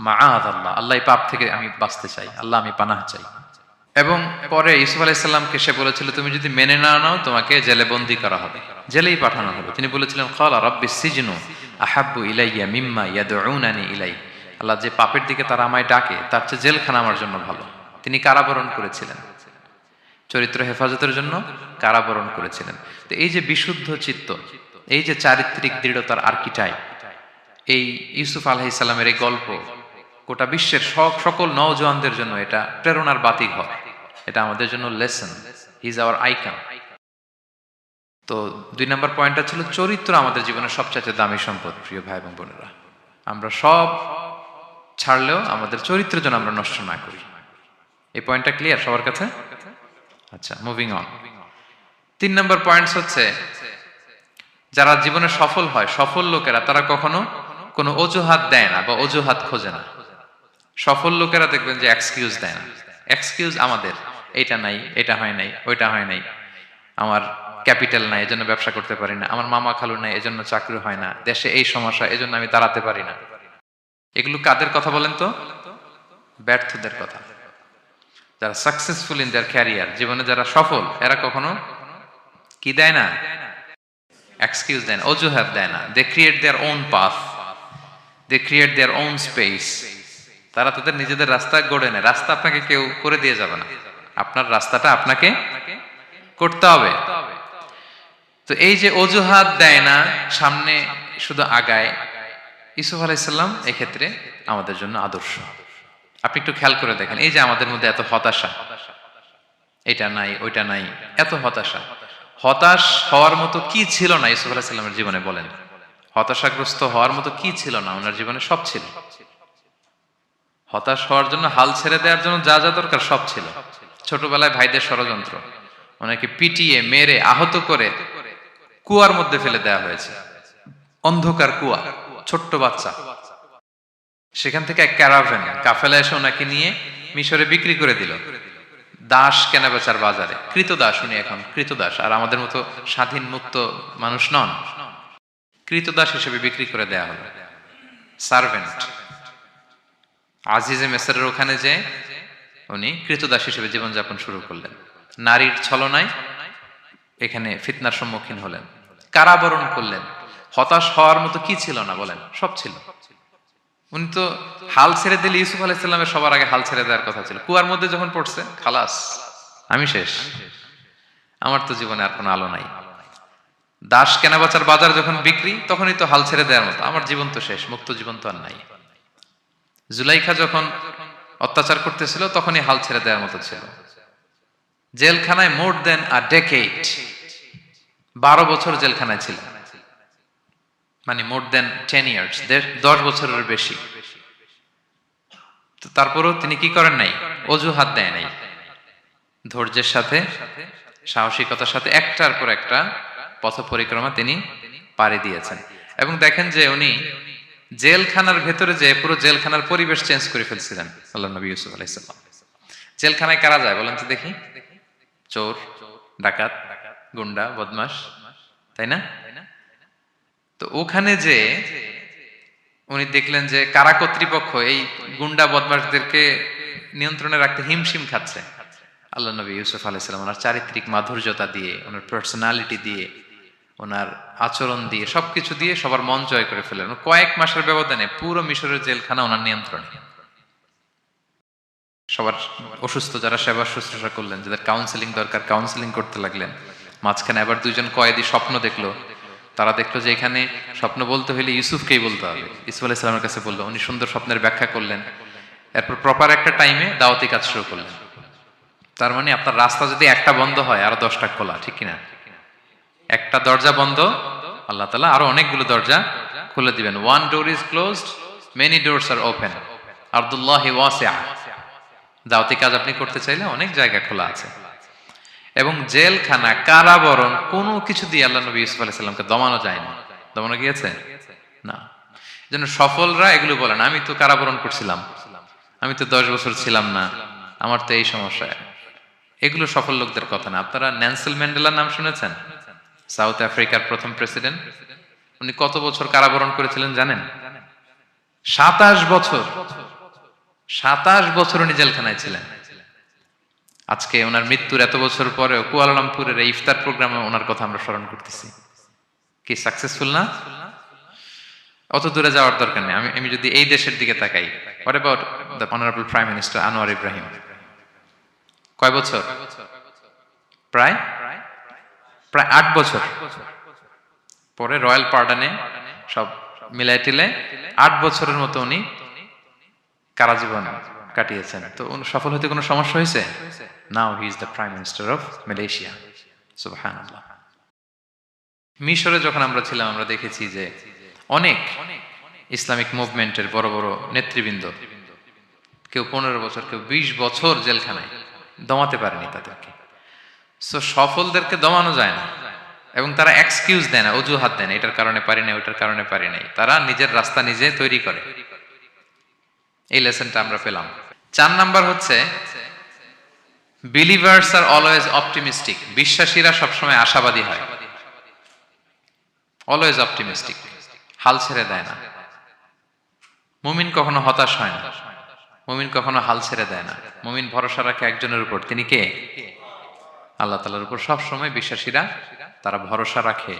S1: মাআযাল্লাহ, আল্লাহ এই পাপ থেকে আমি বাঁচতে চাই, আল্লাহ আমি পানাহ চাই। এবং পরে ইউসুফ আলাইহিস সালামকে সে বলেছিল তুমি যদি মেনে না নাও তোমাকে জেলে বন্দী করা হবে, জেলেই পাঠানো হবে। তিনি বলেছিলেন ক্বালা রাব্বিস সিজনু আহাব্বু ইলাইয়া মিম্মা ইয়াদউনানি ইলাই, আল্লাহ যে পাপের দিকে তারা আমায় ডাকে তার চেয়ে জেলখানা আমার জন্য ভালো। তিনি কারাবরণ করেছিলেন, চরিত্র হেফাজতের জন্য কারাবরণ করেছিলেন। তো এই যে বিশুদ্ধ চিত্ত, এই যে চারিত্রিক দৃঢ়তার আর্কিটাইপ, এই ইউসুফ আলাইহিস সালামের এই গল্প গোটা বিশ্বের সকল নওজওয়ানদের জন্য এটা প্রেরণার বাতি ঘর, এটা আমাদের জন্য lesson. He is our icon. তো 2 নম্বর পয়েন্টটা ছিল চরিত্র আমাদের জীবনের সবচেয়ে দামি সম্পদ। প্রিয় ভাই এবং বোনেরা, আমরা সব ছাড়লেও আমাদের চরিত্র যেন আমরা নষ্ট না করি। এই পয়েন্টটা ক্লিয়ার সবার কাছে? আচ্ছা, মুভিং অন। 3 নম্বর পয়েন্টস হচ্ছে, যারা জীবনে সফল হয়, সফল লোকেরা তারা কখনো কোনো অজুহাত দেয় না বা অজুহাত খোঁজে না। সফল লোকেরা দেখবেন যে এক্সকিউজ দেয় না। এক্সকিউজ আমাদের, এটা নাই, এটা হয় নাই, ওইটা হয় নাই, আমার ক্যাপিটাল নাই এজন্য ব্যবসা করতে পারি না, আমার মামা খালু নাই এজন্য চাকরি হয় না, দেশে এই সমস্যা এজন্য আমি দাঁড়াতে পারি না। এগুলো কাদের কথা বলেন তো? ব্যর্থদের কথা। যারা সাকসেসফুল ইন দেয়ার ক্যারিয়ার, জীবনে যারা সফল, এরা কখনো কি দেয় না? এক্সকিউজ দেয় না, অজুহাত দেয় না। They create their own path, they create their own space. তারা তাদের নিজেদের রাস্তা গড়ে নেয়। রাস্তা আপনাকে কেউ করে দিয়ে যাবে না, আপনার রাস্তাটা আপনাকে করতে হবে। তো এই যে অজুহাত দেয় না, সামনে শুধু আগায়, ইউসুফ আলাইহিসসালাম এক্ষেত্রে আমাদের জন্য আদর্শ। আপনি একটু খেয়াল করে দেখেন, এই যে আমাদের মধ্যে এত হতাশা, এটা নাই ওইটা নাই, এত হতাশা, হতাশ হওয়ার মতো কি ছিল না ইউসুফ আলাইহিসসালামের জীবনে? বলেন, হতাশাগ্রস্ত হওয়ার মতো কি ছিল না? ওনার জীবনে সব ছিল। হতাশ হওয়ার জন্য, হাল ছেড়ে দেওয়ার জন্য যা যা দরকার সব ছিল। ছোটবেলায় ভাইদের ষড়যন্ত্র, ওনাকে পিটিয়ে মেরে আহত করে কুয়ার মধ্যে ফেলে দেওয়া হয়েছে, অন্ধকার কুয়া, ছোট্ট বাচ্চা। সেখান থেকে এক ক্যারাভেন কাফেলা এসে ওনাকে নিয়ে মিশরে বিক্রি করে দিল, দাস কেনাবেচার বাজারে। কৃতদাস, উনি এখন কৃতদাস। আর আমাদের মতো স্বাধীন মুক্ত মানুষ নন, কৃতদাস হিসেবে বিক্রি করে দেয়া হলো, সার্ভেন্ট। আজিজে মেসরের ওখানে যে উনি কৃতদাস হিসেবে জীবনযাপন শুরু করলেন। নারীর ছলনায় এখানে ফিতনার সম্মুখীন হলেন, কারাবরণ করলেন। হতাশ হওয়ার মতো কি ছিল না? বলেন, সব ছিল। উনি তো হাল ছেড়ে দিলে, ইউসুফ আলাইহিসসালামের সবার আগে হাল ছেড়ে দেওয়ার কথা ছিল। কুয়ার মধ্যে যখন পড়ছে, খালাস, আমি শেষ, আমার তো জীবনে আর কোনো আলো নাই। দাস কেনাবেচার বাজার যখন বিক্রি, তখনই তো হাল ছেড়ে দেওয়ার মতো, আমার জীবন তো শেষ, মুক্ত জীবন তো আর নাই। জুলাইখা যখন অত্যাচার করতেছিল, তখনই হাল ছেড়ে দেওয়ার মতো ছিল। জেলখানায় মোর দেন আ ডেকেড, 12 বছর জেলখানায় ছিল, মানে মোর দেন 10 ইয়ার্স, 10 বছরের বেশি। তো তারপরেও তিনি কি করেন নাই? অজুহাত দেয় নাই। ধৈর্যের সাথে, সাহসিকতার সাথে একটার পর একটা পথ পরিক্রমা তিনি পাড়ি দিয়েছেন। এবং দেখেন যে উনি জেলখানার ভেতরে যে পুরো জেলখানার পরিবেশ চেঞ্জ করে ফেলছিলেন আল্লাহর নবী ইউসুফ আলাইহিস সালাম। জেলখানায় কারা যায় বলেন তো দেখি? চোর, ডাকাত, গুন্ডা, বদমাশ, তাই না? তো ওখানে যে উনি দেখলেন যে কারা কর্তৃপক্ষ এই গুন্ডা বদমাশদেরকে নিয়ন্ত্রণে রাখতে হিমশিম খাচ্ছে। আল্লাহ নবী ইউসুফ আলাইহিস সালাম ওনার চারিত্রিক মাধুর্যতা দিয়ে, ওনার পার্সোনালিটি দিয়ে, ওনার আচরণ দিয়ে, সবকিছু দিয়ে সবার মন জয় করে ফেললেন। কয়েক মাসের ব্যবধানে পুরো মিশরের জেলখানা ওনার নিয়ন্ত্রণে। সবার অসুস্থ যারা সেবা শুশ্রূষা করলেন, যাদের কাউন্সেলিং দরকার কাউন্সেলিং করতে লাগলেন। মাঝখানে আবার 2জন কয়েদি স্বপ্ন দেখলো, তারা দেখলো যে এখানে স্বপ্ন বলতে হইলে ইউসুফকেই বলতে হবে। ইউসুফ আলাইহিস সালামের কাছে বললো, উনি সুন্দর স্বপ্নের ব্যাখ্যা করলেন। এরপর প্রপার একটা টাইমে দাওয়াতি কাজ শুরু করলেন। তার মানে আপনার রাস্তা যদি একটা বন্ধ হয়, আরো 10টা খোলা, ঠিক কিনা? একটা দরজা বন্ধ, আল্লাহ তাআলা আরো অনেকগুলো দরজা খুলে দিবেন। One door is closed, many doors are open, আরদুল্লাহি ওয়াসিআ। দাওয়াতি কাজ আপনি করতে চাইলে অনেক জায়গা খোলা আছে। এবং জেলখানা, কারাবরণ, কোনো কিছু দিয়ে আল্লাহ নবী ইউসুফ আলাইহিস সালামকে দমানো যায় না। দমানো গিয়েছে না। যেন সফলরা এগুলো বলেন, আমি তো কারাবরণ করছিলাম, আমি তো 10 বছর ছিলাম না, আমার তো এই সমস্যা। এগুলো সফল লোকদের কথা না। আপনারা নেলসন ম্যান্ডেলার নাম শুনেছেন? সাউথ আফ্রিকার প্রথম প্রেসিডেন্ট। উনি কত বছর কারাবরণ করেছিলেন জানেন? 27 বছর। 27 বছর উনি জেলখানায় ছিলেন। আজকে ওনার মৃত্যুর এত বছর পরেও কুয়ালালামপুরের এই ইফতার প্রোগ্রামে ওনার কথা আমরা স্মরণ করতেছি। কি সাকসেসফুল না? অত দূরে যাওয়ার দরকার নেই। আমি যদি এই দেশের দিকে তাকাই, what about the honourable prime minister Anwar Ibrahim? কয় বছর? প্রায় 8 বছর। পরে রয়্যাল পার্ডনে সব মিলাই টিলে 8 বছরের মতো উনি কারা জীবন কাটিয়েছেন। তো সফল হতে কোনো সমস্যা হয়েছে? Now he is the prime minister of Malaysia. সুবহানাল্লাহ। মিশরে যখন আমরা ছিলাম আমরা দেখেছি যে অনেক ইসলামিক মুভমেন্টের বড় বড় নেতৃবৃন্দ, কেউ 15 বছর, কেউ 20 বছর জেলখানায়, দমাতে পারেনি তাদেরকে। সো সফলদেরকে দমানো যায় না, এবং তারা এক্সকিউজ দেয় না, অজুহাত দেয় না, এটার কারণে পারি না, ওইটার কারণে পারি নাই। তারা নিজের রাস্তা নিজে তৈরি করে। এই লেসনটা আমরা পেলাম। 4 নাম্বার হচ্ছে বিলিভার্স আর অলওয়েজ অপটিমিস্টিক। বিশ্বাসীরা সবসময় আশাবাদী হয়, অলওয়েজ অপটিমিস্টিক, হাল ছেড়ে দেয় না। মুমিন কখনো হতাশ হয় না, মুমিন কখনো হাল ছেড়ে দেয় না। মুমিন ভরসা রাখে একজনের উপর, তিনি কে? আল্লাহ তাআলার উপর। সবসময় বিশ্বাসীরা তারা ভরসা রাখে।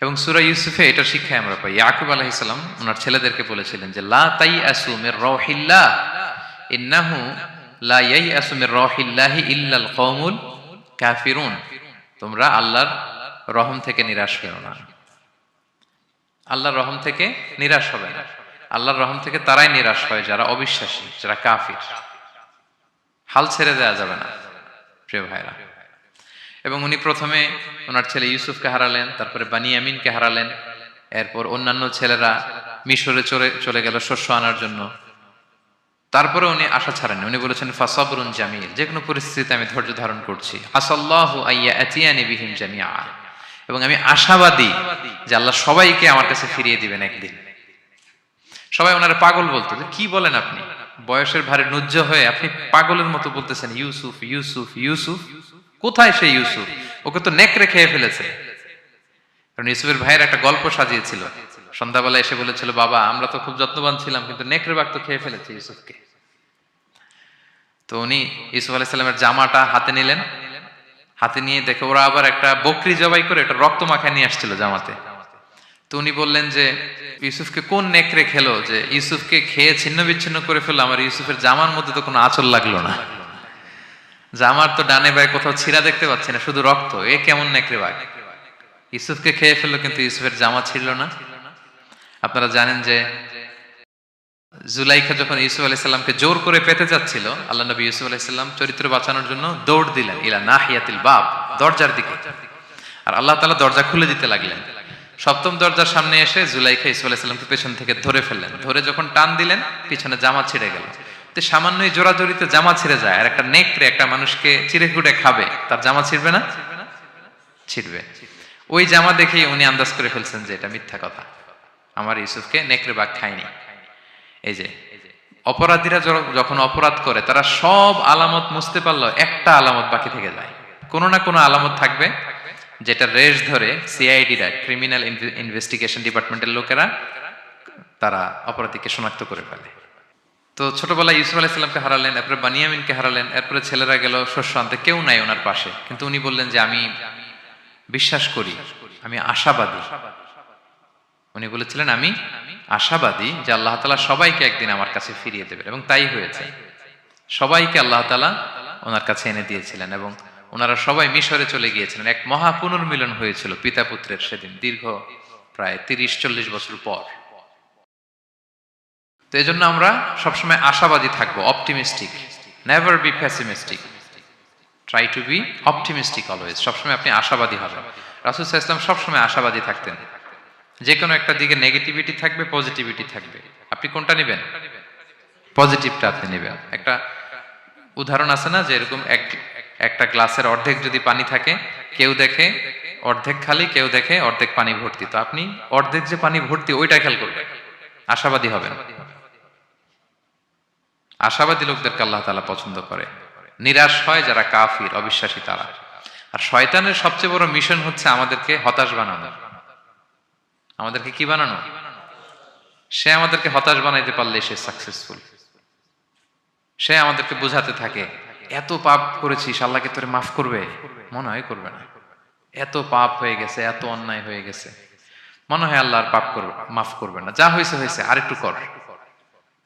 S1: এবং সূরা ইউসুফে এটার শিক্ষা আমরা পাই। ইয়াকুব আলাইহিস সালাম ওনার ছেলেদেরকে বলেছিলেন যে লা তাইয়াসু মির রাউহিল্লাহ ইন্নাহু লা ইয়াইয়াসু মির রাউহিল্লাহি ইল্লাল কওমুল কাফিরুন। তোমরা আল্লাহর রহম থেকে নিরাশ হও না। আল্লাহর রহম থেকে নিরাশ হবে না। আল্লাহর রহম থেকে তারাই নিরাশ হয় যারা অবিশ্বাসী, যারা কাফির। হাল ছেড়ে দেওয়া যাবে না প্রিয় ভাইরা। এবং উনি প্রথমে ওনার ছেলে ইউসুফকে হারালেন, তারপরে বানিয়ামিনকে হারালেন, এরপর অন্যান্য ছেলেরা মিশরে চলে গেল শস্য আনার জন্য। তারপরে উনি আশা ছাড়েননি, উনি বলেছেন ফাসাবরুন জামিল, যে কোনো পরিস্থিতিতে আমি ধৈর্য ধারণ করছি। আসাল্লাহু আইয়া আতিয়ানি বিহিম জামিআ, এবং আমি আশাবাদী যে আল্লাহ সবাইকে আমার কাছে ফিরিয়ে দিবেন একদিন। সবাই ওনারা পাগল বলতো, যে কি বলেন আপনি, বয়সের ভারে নুজ্জ হয়ে আপনি পাগলের মতো বলতেছেন ইউসুফ ইউসুফ ইউসুফ। কোথায় সেই ইউসুফ? ওকে তো নেকড়ে খেয়ে ফেলেছে। কারণ ইউসুফের ভাইয়ের একটা গল্প সাজিয়েছিল, সন্ধ্যাবেলা এসে বলেছিল, বাবা আমরা তো খুব যত্নবান ছিলাম, কিন্তু নেকড়ে বাঘ তো খেয়ে ফেলেছে ইউসুফকে। তো উনি ইউসুফ আলাইহিস সালামের জামাটা হাতে নিলেন, হাতে নিয়ে দেখে ওরা আবার একটা বকরি জবাই করে এটা রক্ত মাখায় নিয়ে আসছিল জামাতে। তো উনি বললেন যে ইউসুফকে কোন নেকড়ে খেলো যে ইউসুফকে খেয়ে ছিন্ন বিচ্ছিন্ন করে ফেললো, আমার ইউসুফের জামার মধ্যে তো কোনো আঁচল লাগলো না, জামার তো ডানে বায়ে কোথাও ছিঁড়া দেখতে পাচ্ছি না, শুধু রক্ত। এ কেমন নেকড়ে বাঘ, ইউসুফকে খেয়ে ফেললো কিন্তু ইউসুফের জামা ছিঁড়ল না। আপনারা জানেন যে জুলাইখা যখন ইউসুফ আলাইহিস সালামকে জোর করে পেতে যাচ্ছিল, আল্লাহ নবী ইউসুফ আলাইহিস সালাম চরিত্র বাঁচানোর জন্য দৌড় দিলেন ইলা নাহিয়াতিল বাব, দরজার দিকে, আর আল্লাহ তাআলা দরজা খুলে দিতে লাগলেন। সপ্তম দরজার সামনে এসে জুলাইখা ইউসুফ আলাইহিস সালামকে পেছন থেকে ধরে ফেললেন। ধরে যখন টান দিলেন, পিছনে জামা ছিঁড়ে গেল। তো সামান্যই জোরাজোরিতে জামা ছিঁড়ে যায়, আর একটা নেকড়ে একটা মানুষকে চিড়ে কুটে খাবে, তার জামা ছিঁড়বে না? ছিঁড়বে। ওই জামা দেখেই উনি আন্দাজ করে ফেলছেন যে এটা মিথ্যা কথা, আমার ইউসুফকে নেকড়ে বাঘ খায়নি। এই যে অপরাধীরা যখন অপরাধ করে, তারা সব আলামত মুছতে পারলো, একটা আলামত বাকি থেকে যায়। কোনো না কোনো আলামত থাকবে যেটা রেশ ধরে সিআইডিরা, ক্রিমিনাল ইনভেস্টিগেশন ডিপার্টমেন্টের লোকেরা, তারা অপরাধীকে শনাক্ত করে ফেলে। তো ছোটবেলায় ইউসুফ আলাইহিস সালামকে হারালেন, এরপরে বানিয়ামিনকে হারালেন, এরপরে ছেলেরা গেল শস্য আনতে, কেউ নাই ওনার পাশে। কিন্তু উনি বললেন যে আমি বিশ্বাস করি, আমি আশাবাদী। উনি বলেছিলেন আমি আশাবাদী যে আল্লাহ তাআলা সবাইকে একদিন আমার কাছে ফিরিয়ে দেবেন, এবং তাই হয়েছে। সবাইকে আল্লাহ তাআলা ওনার কাছে এনে দিয়েছিলেন, এবং ওনারা সবাই মিশরে চলে গিয়েছিলেন। এক মহা পুনর্মিলন হয়েছিল পিতা পুত্রের সেদিন, দীর্ঘ প্রায় 30-40 বছর পর। তো এই জন্য আমরা সবসময় আশাবাদী থাকবো, optimistic, never be pessimistic, try to B optimistic always. সবসময় আপনি আশাবাদী হবেন। রাসূল সাল্লাল্লাহু আলাইহি ওয়াসাল্লাম সবসময় আশাবাদী থাকতেন। যে কোনো একটা দিকে নেগেটিভিটি থাকবে, পজিটিভিটি থাকবে, আপনি কোনটা নেবেন? পজিটিভটা আপনি নেবেন। একটা উদাহরণ আছে না, যে এরকম একটা গ্লাসের অর্ধেক যদি পানি থাকে, কেউ দেখে অর্ধেক খালি, কেউ দেখে অর্ধেক পানি ভর্তি, তো আপনি অর্ধেক যে পানি ভর্তি ওইটা খেয়াল করবেন, আশাবাদী হবেন। আশাবাদী লোকদেরকে আল্লাহ তাআলা পছন্দ করে। নিরাশ হয় যারা কাফির, অবিশ্বাসী তারা। আর শয়তানের সবচেয়ে বড় মিশন হচ্ছে আমাদেরকে হতাশ বানানো। আমাদেরকে কি বানানো? সে আমাদেরকে হতাশ বানাইতে পারলে সে সাকসেসফুল। সে আমাদেরকে বুঝাতে থাকে, এত পাপ করেছিস, আল্লাহকে তোরে মাফ করবে? মনে হয় করবে না। এত পাপ হয়ে গেছে, এত অন্যায় হয়ে গেছে, মনে হয় আল্লাহর পাপ করবে, মাফ করবে না। যা হয়েছে হয়েছে, আরেকটু কর,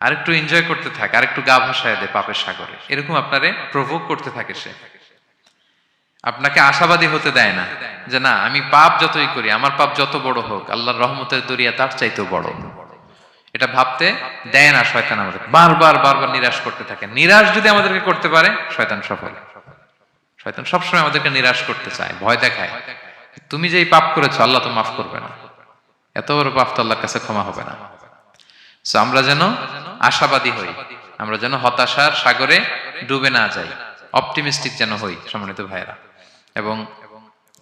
S1: আরেকটু এনজয় করতে থাক, আরেকটু গা ভাসায় দে পাপের সাগরে। এরকম আপনারে প্রভোগ করতে থাকে সে। আপনাকে আশাবাদী হতে দেয় না যে না, আমি পাপ যতই করি, আমার পাপ যত বড় হোক, আল্লাহর রহমতের দরিয়া তার চাইতেও বড়। এটা ভাবতে দেয় না শয়তান আমাদের, বারবার বারবার নিরাশ করতে থাকে। নিরাশ যদি আমাদেরকে করতে পারে, শয়তান সফল। শয়তান সবসময় আমাদেরকে নিরাশ করতে চায়, ভয় দেখায়। তুমি যে এই পাপ করেছো আল্লাহ তো মাফ করবে না, এত বড় পাপ তো আল্লাহর কাছে ক্ষমা হবে না। সো আমরা যেন আশাবাদী হই, আমরা যেন হতাশার সাগরে ডুবে না যাই, অপটিমিস্টিক যেন হই সম্মানিত ভাইয়েরা। এবং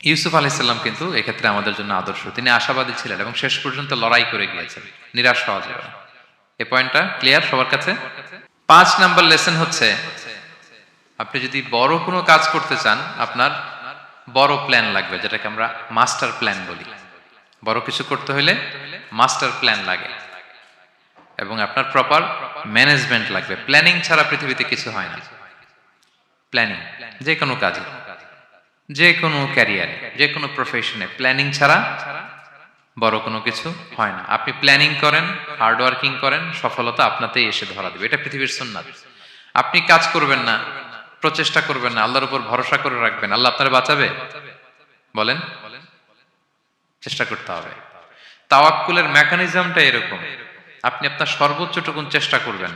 S1: ইউসুফ আলাইহিস সালাম কিন্তু এক্ষেত্রে আমাদের জন্য আদর্শ। তিনি আশাবাদী ছিলেন এবং শেষ পর্যন্ত লড়াই করে গিয়েছেন, নিরাশ হওয়া যাবে না। এই পয়েন্টটা ক্লিয়ার সবার কাছে? 5 নাম্বার লেসন হচ্ছে, আপনি যদি বড় কোনো কাজ করতে চান, আপনার বড় প্ল্যান লাগবে, যেটাকে আমরা মাস্টার প্ল্যান বলি। বড় কিছু করতে হলে মাস্টার প্ল্যান লাগে এবং আপনার প্রপার ম্যানেজমেন্ট লাগবে। প্ল্যানিং ছাড়া পৃথিবীতে কিছু হয় না। প্ল্যানিং যে কোনো কাজে, যে কোনো ক্যারিয়ারে, যে কোনো প্রফেশনে প্ল্যানিং ছাড়া বড় কোনো কিছু হয় না। আপনি প্ল্যানিং করেন, হার্ড ওয়ার্কিং করেন, সফলতা আপনাতেই এসে ধরা দেবে। এটা পৃথিবীর সুন্নাত। আপনি কাজ করবেন না, প্রচেষ্টা করবেন না, আল্লাহর উপর ভরসা করে রাখবেন, আল্লাহ আপনারা বাঁচাবে? বলেন, চেষ্টা করতে হবে। তাওয়াক্কুলের মেকানিজমটা এরকম, আপনি আপনার সর্বোচ্চটুকুন চেষ্টা করবেন,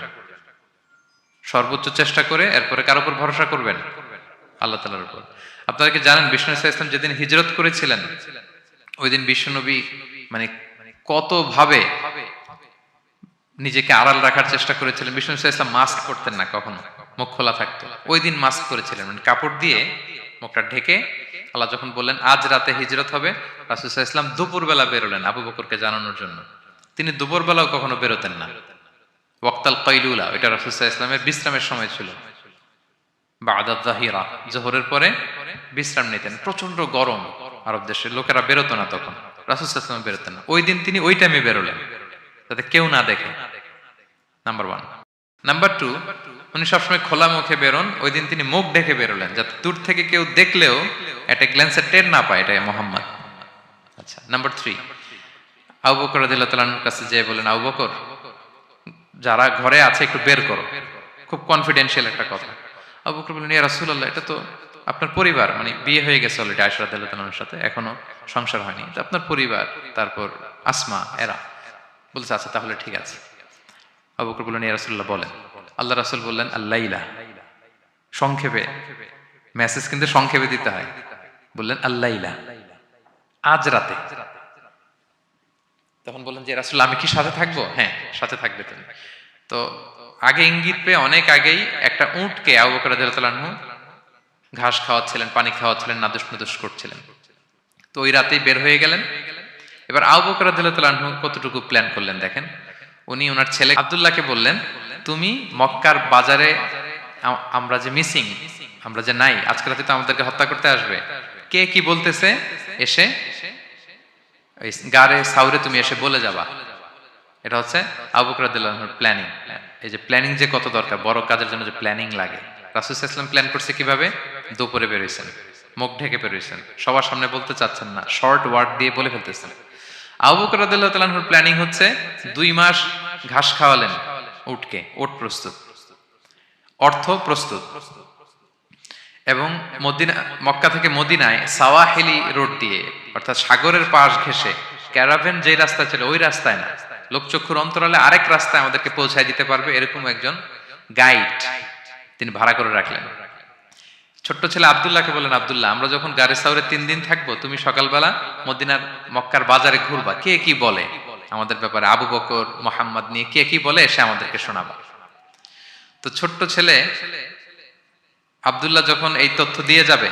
S1: সর্বোচ্চ চেষ্টা করে এরপরে কার উপর ভরসা করবেন? আল্লাহ তাআলার উপর। আপনারা কি জানেন বিষ্ণু ইসলাম যেদিন হিজরত করেছিলেন, ওই দিন বিশ্বনবী মানে কত ভাবে নিজেকে আড়াল রাখার চেষ্টা করেছিলেন। বিষ্ণু ইসলাম মাস্ক পরতেন না কখনো, মুখ খোলা থাকতো। ওই দিন মাস্ক করেছিলেন, মানে কাপড় দিয়ে মুখটা ঢেকে। আল্লাহ যখন বললেন আজ রাতে হিজরত হবে, রাসূল সাল্লাল্লাহু আলাইহি ওয়াসাল্লাম দুপুরবেলা বেরোলেন আবু বকরকে জানানোর জন্য। তিনি দুপুরবেলাও কখনো বেরোতেন না। ওয়াক্তাল কাইলুলা, এটা রাসূল সাল্লাল্লাহু আলাইহি ওয়াসাল্লামের বিশ্রামের সময় ছিল। বাদা যাহিরা, যোহরের পরে বিশ্রাম নিতেন। প্রচন্ড গরম, আরব দেশের লোকেরা বেরোতো না তখন, রাসূল সাল্লাল্লাহু আলাইহি ওয়াসাল্লাম বেরোতেন না। ওই দিন তিনি ওই টাইমে বেরোলেন যাতে কেউ না দেখে, নাম্বার 1। নাম্বার 2, উনি সবসময় খোলা মুখে বেরোন, ওই দিন তিনি মুখ ঢেকে বেরোলেন যাতে দূর থেকে কেউ দেখলেও একটা গ্ল্যান্সে টের না পায় এটা মুহাম্মদ। আচ্ছা, নাম্বার 3, আবু বকর রাদিয়াল্লাহু তাআলার কাছে যেয়ে বলেন, আবু বকর যারা ঘরে আছে একটু বের করো, খুব কনফিডেন্সিয়াল একটা কথা। আবু বকর বললেন, ইয়া রাসূলুল্লাহ, এটা তো আপনার পরিবার, মানে বিয়ে হয়ে গেছে অলরেডি আয়েশা রাদিয়াল্লাহু তাআলার সাথে, এখনো সংসার হয়নি, তো আপনার পরিবার, তারপর আসমা, এরা বলছে আচ্ছা তাহলে ঠিক আছে। আবু বকর বললেন, ইয়া রাসূলুল্লাহ বলেন। আল্লাহ রাসূল বললেন, আল্লাইলা, সংক্ষেপে, মেসেজ কিন্তু সংক্ষেপে দিতে হয়। বললেন আল্লাইলা, আজ রাতে। তখন বললেন যে রাসূল আমি কি সাথে থাকবো? হ্যাঁ, সাথে থাকবে তুমি। তো আগে ইঙ্গিত পেয়ে অনেক আগেই একটা উটকে আবু বকর রাদিয়াল্লাহু তাআলা আনহু ঘাস খাওয়াচ্ছিলেন, পানি খাওয়াচ্ছিলেন, নাদুস নুদুস করছিলেন। তো ওই রাতেই বের হয়ে গেলেন। এবার আবু বকর রাদিয়াল্লাহু তাআলা আনহু কতটুকু প্ল্যান করলেন দেখেন। উনি ওনার ছেলে আব্দুল্লাহকে বললেন, তুমি মক্কার বাজারে, আমরা যে মিসিং, আমরা যে নাই, আজকে রাতে তো আমাদেরকে হত্যা করতে আসবে, কে কি বলতেছে এসে ওই গারে সাউরে তুমি এসে বলে যাবা। এটা হচ্ছে আবু বকর রাদিয়াল্লাহু আনহুর প্ল্যানিং। এই যে প্ল্যানিং যে কত দরকার, বড় কাজের জন্য যে প্ল্যানিং লাগে। রাসূল সাল্লাল্লাহু আলাইহি ওয়াসাল্লাম প্ল্যান করছে কিভাবে? দুপুরে বের হইছেন, মুখ ঢেকে বের হইছেন, সবার সামনে বলতে চাচ্ছেন না, শর্ট ওয়ার্ড দিয়ে বলে ফেলতেছেন। আবু বকর রাদিয়াল্লাহু তাআলা আনহুর প্ল্যানিং হচ্ছে 2 মাস ঘাস খাওয়ালেন উটকে, ওট প্রস্তুত, অর্থ প্রস্তুত, এবং মদিনা, মক্কা থেকে মদিনায় সাওয়াহিলি রোড দিয়ে, অর্থাৎ সাগরের পাশ ঘেঁষে ক্যারাভেন যে রাস্তা ছিল ওই রাস্তায় না, লোকচক্ষুর অন্তরালে আরেক রাস্তায় আমাদেরকে পৌঁছায় দিতে পারবে এরকম একজন গাইড তিনি ভাড়া করে রাখলেন। ছোট্ট ছেলে আব্দুল্লাহকে বলেন, আব্দুল্লাহ আমরা যখন গারে সাউরে 3 দিন থাকবো, তুমি সকালবেলা মদিনার মক্কার বাজারে ঘুরবা, কে কি বলে আমাদের ব্যাপারে, আবু বকর মুহাম্মদ নিয়ে কে কি বলে এসে আমাদেরকে শোনাবা। তো ছোট্ট ছেলে আব্দুল্লাহ যখন এই তথ্য দিয়ে যাবে,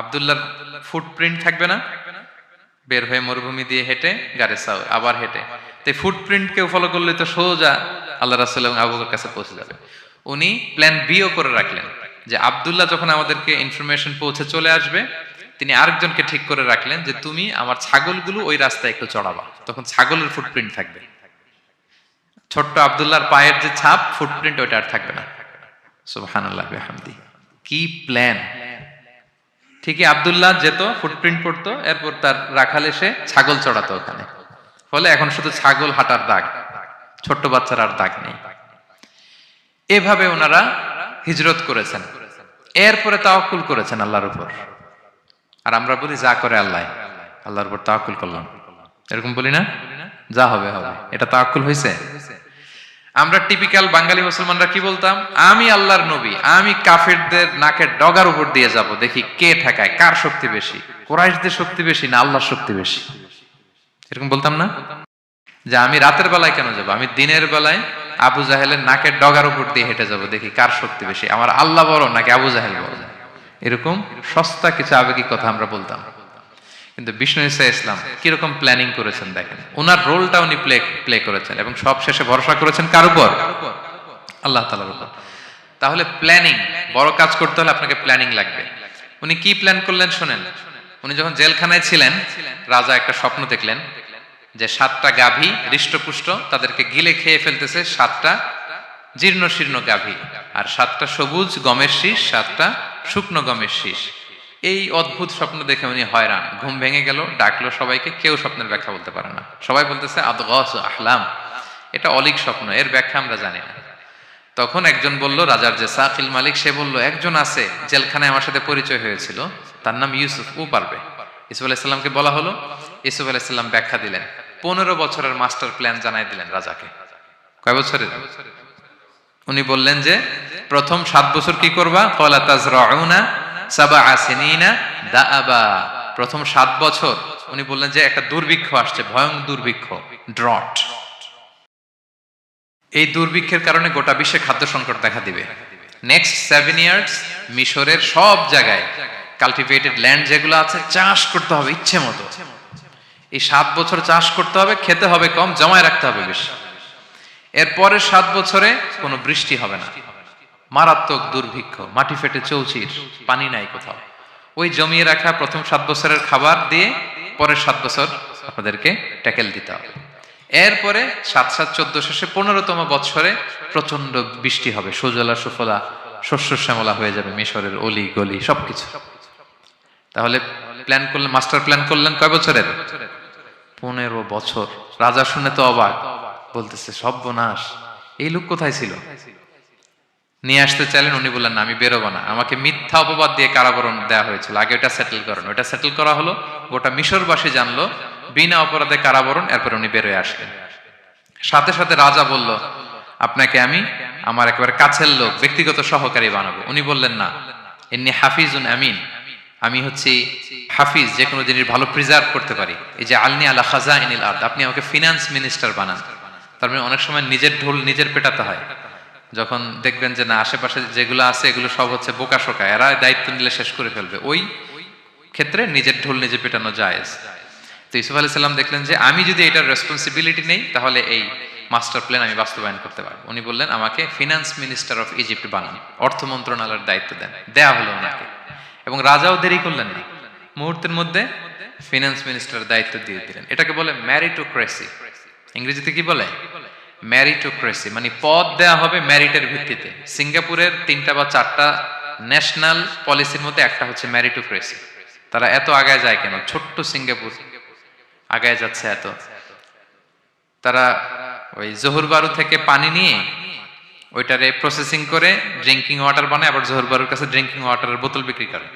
S1: আব্দুল্লাহর ফুটপ্রিন্ট থাকবে না, বের হয়ে মরুভূমি দিয়ে হেঁটে গারে সাউর, আবার হেঁটে, তো ফুটপ্রিন্ট কেউ ফলো করলে তো সোজা আল্লাহ রাসূল এবং আবু বকরের কাছে পৌঁছে যাবে। উনি প্ল্যান বিও করে রাখলেন যে আব্দুল্লাহ যখন আমাদেরকে ইনফরমেশন পৌঁছে চলে আসবে, তিনি আরেকজনকে ঠিক করে রাখলেন যে তুমি আমার ছাগলগুলো ওই রাস্তায় একটু চড়াবা, তখন ছাগলের ফুটপ্রিন্ট থাকবে, ছোট্ট আব্দুল্লাহর পায়ের যে ছাপ ফুটপ্রিন্ট ওইটা আর থাকবে না। সুবহানাল্লাহ বিহামদি, কি প্ল্যান! ঠিকই আব্দুল্লাহ যেত, ফুটপ্রিন্ট পড়তো, এরপর তার রাখাল এসে ছাগল চড়াতো ওখানে, ফলে এখন শুধু ছাগল হাঁটার দাগ, ছোট্ট বাচ্চার আর দাগ নেই। এভাবে ওনারা হিজরত করেছেন, এরপরে তাওয়াক্কুল করেছেন আল্লাহর উপর। আর আমরা বলি যা করে আল্লাহ, আল্লাহর উপর তাওয়াক্কুল করলাম, এরকম বলি না? যা হবে হবে, এটা তাওয়াক্কুল হয়েছে? আমরা টিপিক্যাল বাঙালি মুসলমানরা কি বলতাম, আমি আল্লাহর নবী, আমি কাফেরদের নাকের ডগার উপর দিয়ে যাব, দেখি কে ঠেকায়, কার শক্তি বেশি, কুরাইশদের শক্তি বেশি না আল্লাহর শক্তি বেশি, এরকম বলতাম না? যে আমি রাতের বেলায় কেন যাব, আমি দিনের বেলায় আবু জাহেলের নাকের ডগার উপর দিয়ে হেঁটে যাব, দেখি কার শক্তি বেশি, আমার আল্লাহ বড় নাকি আবু জাহেল বড়। এরকম সস্তা কিছু আবেগিক কথা আমরা বলতাম। কিন্তু বিষ্ণু ঈসা ইসলাম কিরকম প্ল্যানিং করেছেন দেখেন, ওনার রোলটা উনি প্লে করেছেন এবং সব শেষে ভরসা করেছেন কার উপর? আল্লাহ তাআলার উপর। তাহলে প্ল্যানিং, বড় কাজ করতে হলে আপনাকে প্ল্যানিং লাগবে। উনি কি প্ল্যান করলেন শোনেন। উনি যখন জেলখানায় ছিলেন, রাজা একটা স্বপ্ন দেখলেন যে 7টা গাভী হৃষ্টপুষ্ট, তাদেরকে গিলে খেয়ে ফেলতেছে 7টা জীর্ণ শীর্ণ গাভী, আর 7টা সবুজ গমের শীষ, 7টা শুকনো গমের শীষ। এই অদ্ভুত স্বপ্ন দেখে উনি হয়রান, ঘুম ভেঙে গেল, ডাকলো সবাইকে, কেউ স্বপ্নের ব্যাখ্যা বলতে পারে না। সবাই বলতেছে আদগাস আহলাম, এটা অলীক স্বপ্ন, এর ব্যাখ্যা আমরা জানি না। তখন একজন বলল, রাজার যে সাকিল মালিক, সে বলল একজন আছে জেলখানায় আমার সাথে পরিচয় হয়েছিল, তার নাম ইউসুফ, ও পারবে। ইউসুফ আলাইহিসসালামকে বলা হলো, ইউসুফ আলাইহিসসালাম ব্যাখ্যা দিলেন, 15 বছরের মাস্টার প্ল্যান জানাই দিলেন রাজাকে। কয় বছরের? উনি বললেন যে প্রথম 7 বছর কি করবা, ক্বালা তাজরাউনা সাবআ সিনিনা দাআবা। প্রথম 7 বছর উনি বললেন যে একটা দুর্ভিক্ষ আসছে, ভয়ঙ্কর দুর্ভিক্ষ, ড্রট। এই দুর্ভিক্ষের কারণে গোটা বিশ্বে খাদ্য সংকট দেখা দিবে। নেক্সট 7 ইয়ার্স মিশরের সব জায়গায় কাল্টিভেটেড ল্যান্ড যেগুলো আছে চাষ করতে হবে ইচ্ছে মতো। এই 7 বছর চাষ করতে হবে, খেতে হবে কম, জমায় রাখতে হবে বেশি। এরপরের 7 বছরে কোনো বৃষ্টি হবে না, মারাত্মক দুর্ভিক্ষ, মাটি ফেটে চৌচির, পানি নাই কোথাও। ওই জমিয়ে রাখা প্রথম 7 বছরের খাবার দিয়ে পরের 7 বছর আপনাদেরকে ট্যাকেল দিতে হবে। এরপরে 7-7-14 শেষে 15তম বছরে প্রচন্ড বৃষ্টি হবে, সুজলা সুফলা, শস্য শ্যামলা হয়ে যাবে মিশরের অলি গলি সবকিছু। তাহলে প্ল্যান করলেন, মাস্টার প্ল্যান করলেন কয় বছরের? 15 বছর। রাজা শুনে তো অবাক, বলতেছে সর্বনাশ, এই লোক কোথায় ছিল? নিয়ে আসতে চাইলেন, উনি বললেন না, আমি বেরোবো না, আমাকে মিথ্যা অপবাদ দিয়ে কারাবরণ দেওয়া হয়েছিল, আগে ওটা সেটেল করেন। ওটা সেটেল করা হলো, গোটা মিশরবাসী জানলো, বিনা অপরাধে কারাবরণ। এরপর উনি বেরোয় আসলেন। সাথে সাথে রাজা বলল, আপনাকে আমি আমার একেবারে কাছের লোক, ব্যক্তিগত সহকারী বানাবো। উনি বললেন না, ইন্নী হাফিজুন আমিন, আমি হচ্ছি হাফিজ, যে কোনো জিনিস ভালো প্রিজার্ভ করতে পারি। এই যে আলনি আলা খাজাইনিল আরদ, আপনি আমাকে ফিনান্স মিনিস্টার বানান। তার মানে অনেক সময় নিজের ঢোল নিজের পেটাতে হয়। যখন দেখবেন যে না, আশেপাশে যেগুলো আছে এগুলো সব হচ্ছে বোকা শোকা, এরা দায়িত্ব নিলে শেষ করে ফেলবে, ওই ক্ষেত্রে নিজের ঢোল নিজে পেটানো জায়েজ। তো ইউসুফ আলাইহিস সালাম দেখলেন যে আমি যদি এটার রেসপন্সিবিলিটি নেই, তাহলে এই মাস্টার প্ল্যান আমি বাস্তবায়ন করতে পারবো। উনি বললেন, আমাকে ফিনান্স মিনিস্টার অফ ইজিপ্ট বানান, অর্থ মন্ত্রণালয়ের দায়িত্ব দেন। দেয়া হলো ওনাকে, এবং রাজাও দেরি করলেন না, মুহূর্তের মধ্যে ফিনান্স মিনিস্টারের দায়িত্ব দিয়ে দিলেন। এটাকে বলে ম্যারিটোক্রেসি। ইংরেজিতে কি বলে? ম্যারিটোক্রেসি, মানে পদ দেয়া হবে মেরিটের ভিত্তিতে। সিঙ্গাপুরের 3টা বা 4টা ন্যাশনাল পলিসির মধ্যে একটা হচ্ছে ম্যারিটোক্রেসি। তারা এত আগায় যায় কেন? ছোট্ট সিঙ্গাপুর আগায় যাচ্ছে এত। তারা ওই জহুর বারু থেকে পানি নিয়ে ওইটারে প্রসেসিং করে ড্রিঙ্কিং ওয়াটার বানায়, আবার জহুর বারুর কাছে ড্রিঙ্কিং ওয়াটারের বোতল বিক্রি করে।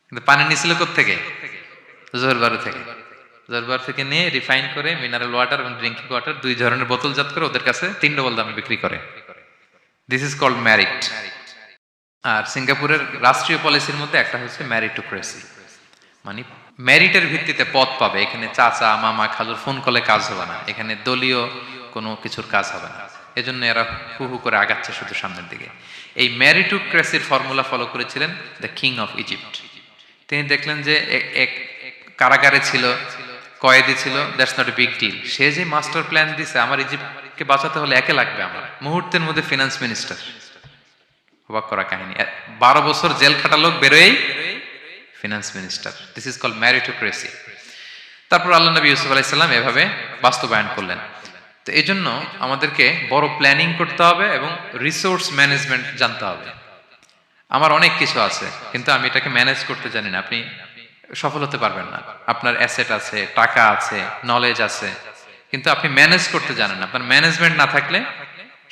S1: কিন্তু পানি নিছিল কোত্থেকে? জহুর বারু থেকে। জহুর বারু থেকে নিয়ে রিফাইন করে মিনারেল ওয়াটার এবং ড্রিঙ্কিং ওয়াটার 2 ধরনের বোতলজাত করে ওদের কাছে 3 ডবল দামে বিক্রি করে। This is called merit. আর সিঙ্গাপুরের রাষ্ট্রীয় পলিসির মধ্যে একটা হচ্ছে ম্যারিটোক্রেসি, মানে মেরিটের ভিত্তিতে পদ পাবে। এখানে চাচা মামা খালুর ফোন কলে কাজ হবে না, এখানে দলীয় কোনো কিছুর কাজ হবে না। এজন্য এরা হু হু করে আগাচ্ছে শুধু সামনের দিকে। এই ম্যারিটোক্রেসির ফর্মুলা ফলো করেছিলেন দ্য কিং অফ ইজিপ্ট। তিনি দেখলেন যে এক কারাগারে ছিল, কয়েদি ছিল, that's not a big deal. সে যে মাস্টার প্ল্যান দিছে, আমার ইজিপ্টকে বাঁচাতে হলে একে লাগবে আমার, মুহূর্তের মধ্যে ফিনান্স মিনিস্টার। অবাক করা কাহিনী, 12 বছর জেল খাটা লোক বেরোয় finance minister. This is called meritocracy. তারপর আল্লাহ নবী ইউসুফ আলাইহিস সালাম এভাবে বাস্তবায়ন করলেন। তো এই জন্য আমাদেরকে বড় প্ল্যানিং করতে হবে এবং রিসোর্স ম্যানেজমেন্ট জানতে হবে। আমার অনেক কিছু আছে, কিন্তু আমি এটাকে ম্যানেজ করতে জানি না, আপনি সফল হতে পারবেন না। আপনার অ্যাসেট আছে, টাকা আছে, নলেজ আছে, কিন্তু আপনি ম্যানেজ করতে জানেন না। আপনার ম্যানেজমেন্ট না থাকলে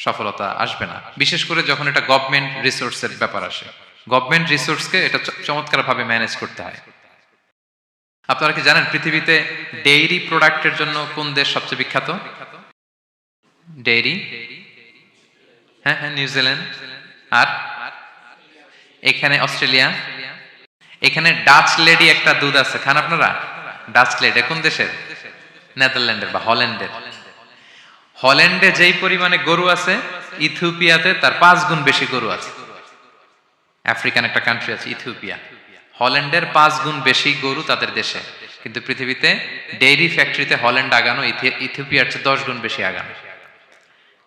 S1: সফলতা আসবে না, বিশেষ করে যখন এটা গভর্নমেন্ট রিসোর্সের ব্যাপার আসে। গভর্নমেন্ট রিসোর্সকে এটা চমৎকার ভাবে ম্যানেজ করতে হয়। আপনারা কি জানেন পৃথিবীতে ডেইরি প্রোডাক্টের জন্য কোন দেশ সবচেয়ে বিখ্যাত? ডেইরি, হ্যাঁ হ্যাঁ, নিউজিল্যান্ড। আর এখানে অস্ট্রেলিয়া। এখানে ডাচ লেডি একটা দুধ আছে, খান আপনারা? ডাচ লেডি কোন দেশের? নেদারল্যান্ডের বা হল্যান্ডের। হল্যান্ডে যেই পরিমাণে গরু আছে, ইথিওপিয়াতে তার 5 গুণ বেশি গরু আছে। আফ্রিকান একটা কান্ট্রি আছে ইথিওপিয়া, হল্যান্ডের 5 গুণ বেশি গরু তাদের দেশে। কিন্তু পৃথিবীতে ডেইরি ফ্যাক্টরিতে হল্যান্ড আগানো ইথিওপিয়ার চেয়ে 10 গুণ বেশি আগানো।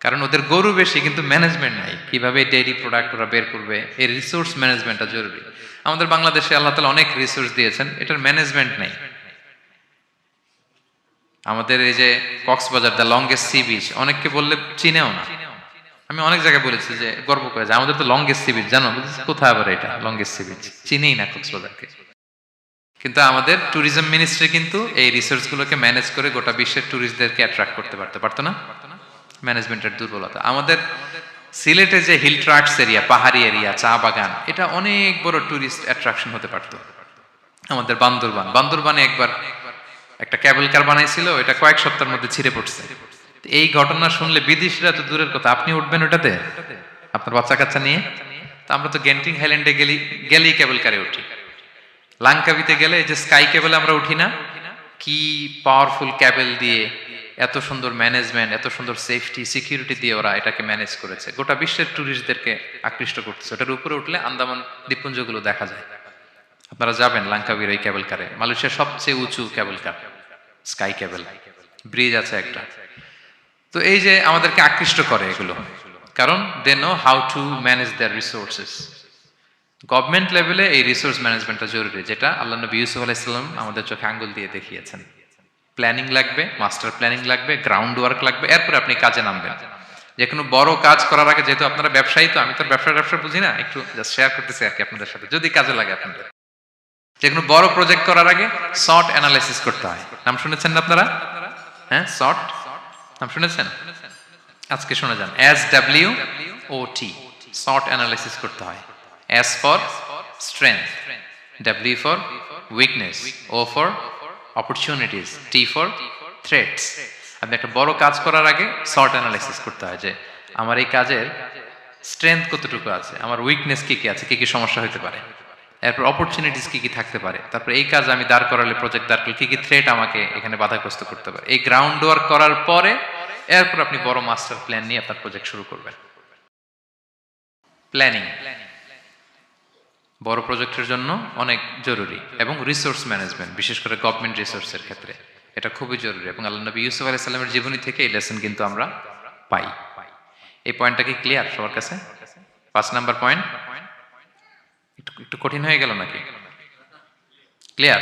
S1: কারণ ওদের গরু বেশি কিন্তু ম্যানেজমেন্ট নাই, কিভাবে ডেইরি প্রোডাক্ট ওরা বের করবে, এই রিসোর্স ম্যানেজমেন্টটা জরুরি। আমাদের বাংলাদেশে আল্লাহ তাআলা অনেক রিসোর্স দিয়েছেন, এটার ম্যানেজমেন্ট নেই। আমাদের এই যে Cox's Bazar the longest sea beach, অনেককে বললে চিনেও না। আমি অনেক জায়গায় বলেছি যে গর্ব করে যে আমাদের তো লংগেস্ট সি বিচ, জানো? কোথায় আবার এটা লংগেস্ট সি বিচ? চিনেই না কক্সবাজারকে। কিন্তু আমাদের ট্যুরিজম মিনিস্ট্রি কিন্তু এই রিসোর্স গুলোকে ম্যানেজ করে গোটা বিশ্বের ট্যুরিস্টদেরকে অ্যাট্রাক্ট করতে পারতো না? ম্যানেজমেন্টের দুর্বলতা। আমাদের সিলেটে যে হিল ট্রাক্টস এরিয়া, পাহাড়ি এরিয়া, চা বাগান, এটা অনেক বড় ট্যুরিস্ট অ্যাট্রাকশন হতে পারতো। আমাদের বান্দরবানে একবার একটা ক্যাবল কার বানাইছিল, এটা কয়েক সপ্তাহের মধ্যে ছিঁড়ে পড়ছে। এই ঘটনা শুনলে বিদেশিরা তো দূরের কথা, আপনি উঠবেন ওটাতে আপনার বাচ্চা কাচ্চা নিয়ে? তা আমরা তো গেন্টিং হাইল্যান্ডে গেলেই ক্যাবল কারে উঠি। লাঙ্কাবিতে গেলে এই যে স্কাই কেবলে আমরা উঠি না? কি পাওয়ারফুল ক্যাবেল দিয়ে, এত সুন্দর ম্যানেজমেন্ট, এত সুন্দর সেফটি সিকিউরিটি দিয়ে ওরা এটাকে ম্যানেজ করেছে, গোটা বিশ্বের ট্যুরিস্টদেরকে আকৃষ্ট করতেছে। ওটার উপরে উঠলে আন্দামান দ্বীপপুঞ্জগুলো দেখা যায়। আপনারা যাবেন লাঙ্কাবির ওই ক্যাবল কারে, মালয়েশিয়ার সবচেয়ে উঁচু ক্যাবল কার, স্কাই ক্যাবল, ব্রিজ আছে একটা। তো এই যে আমাদেরকে আকৃষ্ট করে এগুলো, কারণ they know how to manage their resources. Government লেভেলে এই রিসোর্স ম্যানেজমেন্টটা জরুরি, যেটা আল্লাহ নবী ইউসুফ আলাইহিস সালাম আমাদের চোখে আঙ্গুল দিয়ে দেখিয়েছেন। প্ল্যানিং লাগবে, মাস্টার প্ল্যানিং লাগবে, গ্রাউন্ড ওয়ার্ক লাগবে, এরপরে আপনি কাজে নামবেন। যে কোনো বড় কাজ করার আগে, যেহেতু আপনারা ব্যবসায়ী, তো আমি তো ব্যবসা বুঝি না, একটু জাস্ট শেয়ার করতেছি আর কি আপনাদের সাথে, যদি কাজে লাগে আপনাদের। যে কোনো বড় প্রজেক্ট করার আগে সর্ট অ্যানালাইসিস করতে হয়। নাম শুনেছেন না আপনারা? হ্যাঁ, সর্ট নাম শুনেছেন? আজকে শুনে যান। SWOT, সর্ট অ্যানালাইসিস করতে হয়। S for strength, W for weakness, O for opportunities, T for threats. আপনি একটা বড় কাজ করার আগে সর্ট অ্যানালাইসিস করতে হয় যে আমার এই কাজের স্ট্রেংথ কতটুকু আছে, আমার উইকনেস কি কি আছে, কি কি সমস্যা হতে পারে, এরপর অপরচুনিটিস কি কি থাকতে পারে, তারপর এই কাজ আমি দাঁড় করালে, প্রজেক্ট দাঁড় করলে কি কি থ্রেট আমাকে এখানে বাধাগ্রস্ত করতে পারে। এই গ্রাউন্ড ওয়ার্ক করার পরে এরপর আপনি বড় মাস্টার প্ল্যান নিয়ে আপনার প্রজেক্ট শুরু করবেন। প্ল্যানিং বড় প্রজেক্টের জন্য অনেক জরুরি, এবং রিসোর্স ম্যানেজমেন্ট, বিশেষ করে গভর্নমেন্ট রিসোর্সের ক্ষেত্রে এটা খুবই জরুরি। এবং আল্লাহ নবী ইউসুফ আলাইহিস সালামের জীবনী থেকে এই লেসন কিন্তু আমরা পাই। এই পয়েন্টটা কি ক্লিয়ার সবার কাছে? 5 নাম্বার পয়েন্ট একটু কঠিন হয়ে গেল নাকি? ক্লিয়ার?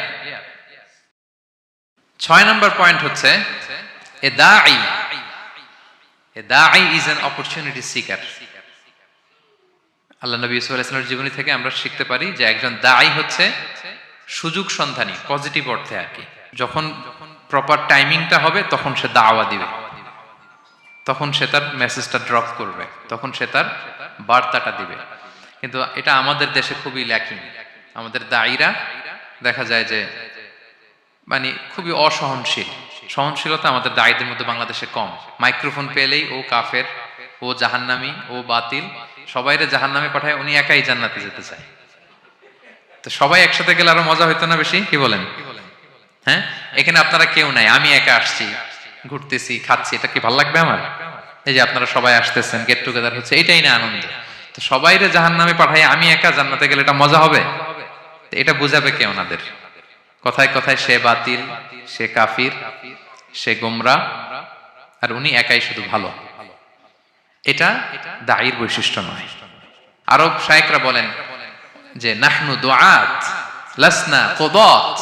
S1: 6 নাম্বার পয়েন্ট হচ্ছে এ দাঈ ইজ অ্যান অপরচুনিটি সিকার। আল্লাহ নবী ইউসুফ আলাইহিস সালামের জীবনী থেকে আমরা শিখতে পারি যে একজন দাঈ হচ্ছে সুযোগ সন্ধানী, পজিটিভ অর্থে আর কি। যখন প্রপার টাইমিংটা হবে তখন সে দাওয়া দিবে, তখন সে তার মেসেজটা ড্রপ করবে, তখন সে তার বার্তাটা দিবে। কিন্তু এটা আমাদের দেশে খুবই ল্যাকিং। আমাদের দায়ীরা দেখা যায় যে মানে খুবই অসহনশীল। সহনশীলতা আমাদের দায়ীদের মধ্যে বাংলাদেশে কম। মাইক্রোফোন পেলেই ও কাফের, ও জাহান্নামী, ও বাতিল, সবাইরে জাহান্নামে পাঠায়, উনি একাই জান্নাতে যেতে চায়। তো সবাই একসাথে গেলে আরো মজা হইতো না বেশি? কি বলেন? হ্যাঁ, এখানে আপনারা কেউ নাই, আমি একা আসছি, ঘুরতেছি, খাচ্ছি, এটা কি ভালো লাগবে আমার? এই যে আপনারা সবাই আসতেছেন, গেট টুগেদার হচ্ছে, এটাই না আনন্দ। তো সবাইরে জাহান্নামে পাঠায় আমি একা জান্নাতে গেলে এটা মজা হবে? এটা বুঝাবে কে ওনাদের? কথায় কথায় সে বাতিল, সে কাফির, সে গোমরা, আর উনি একাই শুধু ভালো। এটা দাঈর বৈশিষ্ট্য নয়। আরব শায়েখরা বলেন যে নাহনু দুআত লাসনা কুদাত,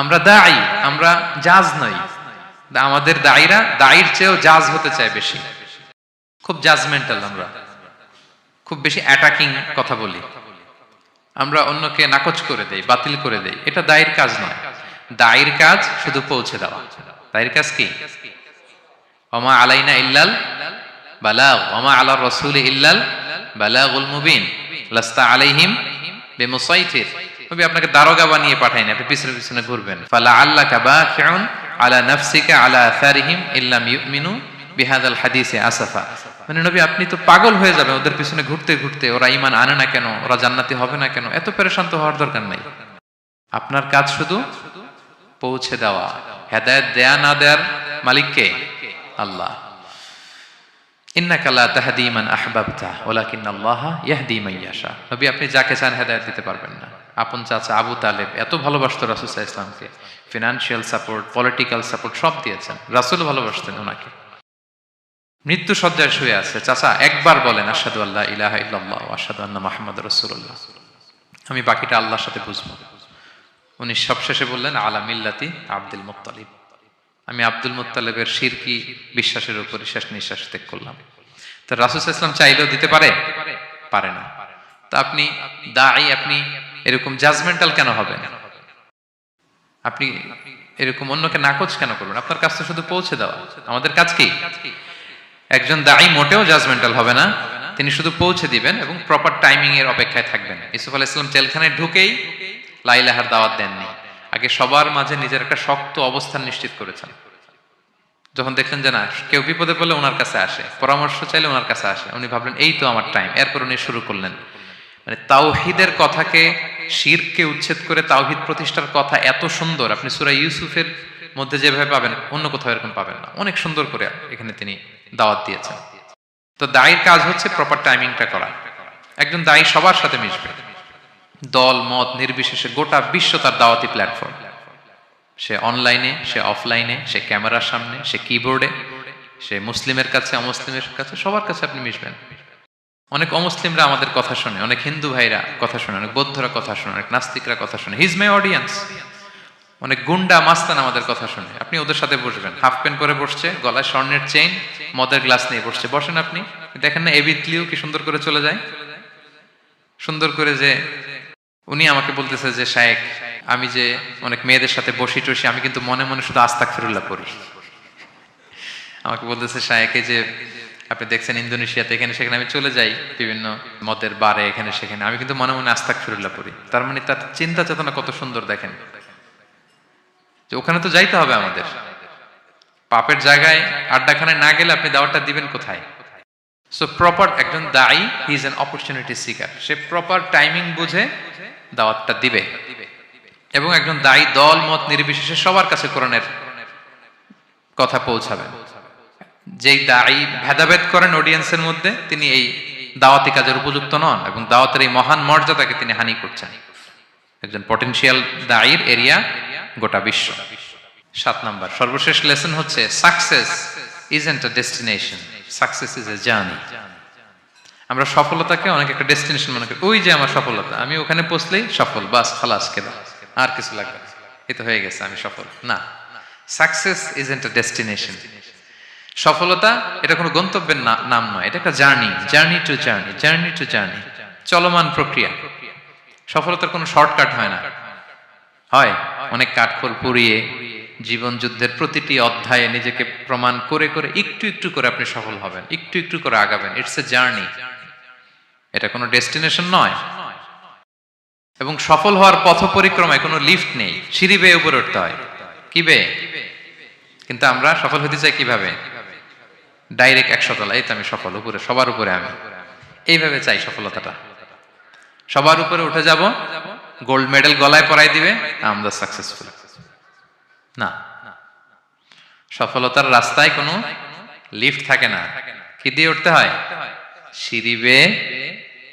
S1: আমরা দাঈ, আমরা জাজ নই। আমাদের দাঈরা দাঈর চেয়েও জাজ হতে চায় বেশি, খুব জাজমেন্টাল, আমরা খুব বেশি অ্যাটাকিং কথা বলি, আমরা অন্যকে নাকচ করে দেই, বাতিল করে দেই। এটা দাঈর কাজ নয়। দাঈর কাজ শুধু পৌঁছে দেওয়া। দাঈর কাজ কি? ওমা আলাইনা ইল্লাল বালাগ ওমা আলার রাসূলি ইল্লাল বালাগুল মুবিন লাস্তা আলাইহিম বিমুসাইতির নবী আপনাকে দারোগা বানিয়ে পাঠায়নি, আপনি পিছনে পিছনে ঘুরবেন। ফালা আল্লাকা বাকিউন আলা নাফসিকা আলা আসারিহিম ইল্লাম ইউমিনু বিহাদাল হাদিসে আসাফা। মানে নবী আপনি তো পাগল হয়ে যাবেন ওদের পিছনে ঘুরতে ঘুরতে, ওরা ঈমান আনে না কেন, ওরা জান্নাতি হবে না কেন, এত পেরেশান তো হওয়ার দরকার নাই। আপনার কাজ শুধু পৌঁছে দেওয়া। হেদায়েত দেয়া না দেয়ার মালিক কে? আল্লাহ। ইন্নাকা লা তাহদি মান আহবাবতা ওয়ালাকিন্নাল্লাহা ইয়াহদি মান ইয়াশা। নবী আপনি যাকে চান হেদায়েত দিতে পারবেন না। আপন চাচা আবু তালেব এত ভালোবাসতো রাসূল সাল্লাল্লাহু আলাইহি ওয়াসাল্লামকে, ফিনান্সিয়াল সাপোর্ট, পলিটিক্যাল সাপোর্ট সব দিয়েছেন, রাসূল ভালোবাসতেন ওনাকে। মৃত্যু সজ্জায় শুয়ে আছে, চাচা একবার বলেন আশহাদু আল্লা ইলাহা ইল্লাল্লাহ ওয়া আশহাদু আন্না মুহাম্মাদুর রাসূলুল্লাহ, আমি বাকিটা আল্লাহর সাথে বুঝবো। উনি সবশেষে বললেন আলা মিল্লাতি আব্দুল মুত্তালিব, আমি আব্দুল মুত্তালিবের শিরকি বিশ্বাসের উপর শেষ নিঃশ্বাস ত্যাগ করলাম। তো রাসূল সাল্লাল্লাহু আলাইহি ওয়াসাল্লাম চাইলেও দিতে পারে? পারে না। তা আপনি দাঈ, আপনি এরকম জাজমেন্টাল কেন হবেন? আপনি এরকম অন্যকে নাকচ কেন করবেন? আপনার কাজ তো শুধু পৌঁছে দেওয়া। আমাদের কাজ কি? একজন দাঈ মোটেও জাজমেন্টাল হবে না, তিনি শুধু পৌঁছে দিবেন এবং প্রপার টাইমিং এর অপেক্ষায় থাকবেন। ইউসুফ আলাইহিস সালাম জেলখানায় ঢুকেই লা ইলাহার দাওয়াত দেননি, আগে সবার মাঝে নিজের একটা শক্ত অবস্থান নিশ্চিত করেছেন। যখন দেখলেন যে না কেউ বিপদে পড়লে ওনার কাছে আসে, পরামর্শ চাইলে ওনার কাছে আসে, উনি ভাবলেন এই তো আমার টাইম। এরপর উনি শুরু করলেন, মানে তাওহীদের কথাকে, শিরককে উচ্ছেদ করে তাওহীদ প্রতিষ্ঠার কথা এত সুন্দর আপনি সূরা ইউসুফের মধ্যে যেভাবে পাবেন অন্য কোথাও এরকম পাবেন না। অনেক সুন্দর করে এখানে তিনি দাওয়াত দিয়েছেন। তো দায়ীর কাজ হচ্ছে প্রপার টাইমিংটা করা। একজন দায়ী সবার সাথে মিশবে, দল মত নির্বিশেষে, গোটা বিশ্ব তার দাওয়াতি প্ল্যাটফর্ম। সে অনলাইনে, সে অফলাইনে, সে ক্যামেরার সামনে, সে কিবোর্ডে, সে মুসলিমের কাছে, অমুসলিমের কাছে, সবার কাছে আপনি মিশবেন। অনেক অমুসলিমরা আমাদের কথা শুনে, অনেক হিন্দু ভাইরা কথা শুনে, অনেক বৌদ্ধরা কথা শুনে, অনেক নাস্তিকরা কথা শুনে, হিজ মাই অডিয়েন্স। অনেক গুন্ডা মাস্তান আমাদের কথা শুনে, আপনি ওদের সাথে বসবেন। হাফ প্যান্ট পরে বসছে, গলায় স্বর্ণের চেইন, মদের গ্লাস নিয়ে বসছে, বসেন আপনি। দেখেন না এবিটলিও কি সুন্দর করে চলে যায়, সুন্দর করে। যে উনি আমাকে বলতেছে যে শায়েখ আমি যে অনেক মেয়েদের সাথে বসি টসি, আমি কিন্তু মনে মনে শুধু আস্তাগফিরুল্লাহ পড়ি। আমাকে বলতেছে শায়েখ এই যে আপনি দেখছেন ইন্দোনেশিয়াতে এখানে সেখানে আমি চলে যাই বিভিন্ন মদের বারে, এখানে সেখানে, আমি কিন্তু মনে মনে আস্তাগফিরুল্লাহ পড়ি। তার মানে তার চিন্তা চেতনা কত সুন্দর দেখেন, যে ওখানে তো যাইতে হবে আমাদের। পাপের জায়গায় আড্ডাখানায় না গেলে আপনি দাওয়াতটা দিবেন কোথায়? সো প্রপার একজন দায়ী, he is an opportunity seeker. Say proper timing বুঝে দাওয়াতটা দিবে। এবং একজন দায়ী দল মত নির্বিশেষে সবার কাছে কোরআনের কথা পৌঁছাবেন। যেই দায়ী ভেদাভেদ করেন অডিয়েন্সের মধ্যে, তিনি এই দাওয়াতি কাজের উপযুক্ত নন এবং দাওয়াতের এই মহান মর্যাদাকে তিনি হানি করছেন। একজন পটেনশিয়াল দায়ীর এরিয়া গোটা বিশ্ব। 7 নাম্বার সর্বশেষ লেসন হচ্ছে success isn't a destination, success is a journey. আমরা সফলতাকে অনেক একটা ডেস্টিনেশন মনে করি, ওই যে আমার সফলতা, আমি ওখানে পৌঁছলেই সফল, বাস খালাস কেদা, আর কিছু লাগবে না, এই তো হয়ে গেছে আমি সফল। না, সাকসেস ইজন্ট আ ডেস্টিনেশন। সফলতা এটা কোনো গন্তব্যের নাম নয়, এটা একটা journey, journey to journey, journey to journey, চলমান প্রক্রিয়া। সফলতার কোনো শর্টকাট হয় না, হয় অনেক কাঠখড় পুড়িয়ে জীবন যুদ্ধের প্রতিটি অধ্যায়ে নিজেকে প্রমাণ করে করে একটু একটু করে আপনি সফল হবেন, একটু একটু করে আগাবেন। ইটস এ জার্নি, এটা কোনো ডেস্টিনেশন নয়। এবং সফল হওয়ার পথ পরিক্রমায় কোনো লিফট নেই, সিঁড়ি বেয়ে উপরে উঠতে হয়। কি বেয়ে? কিন্তু আমরা সফল হতে চাই কিভাবে? ডাইরেক্ট 100 তলা, এই তো আমি সফল, উপরে, সবার উপরে আমি, এইভাবে চাই সফলতাটা। সবার উপরে উঠে যাব, গোল্ড মেডেল গলায় পরাই দিবে, আমরা সাকসেসফুল। না, সফলতার রাস্তায় কোনো লিফট থাকে না। কি দিয়ে উঠতে হয়? সিঁড়ি বেয়ে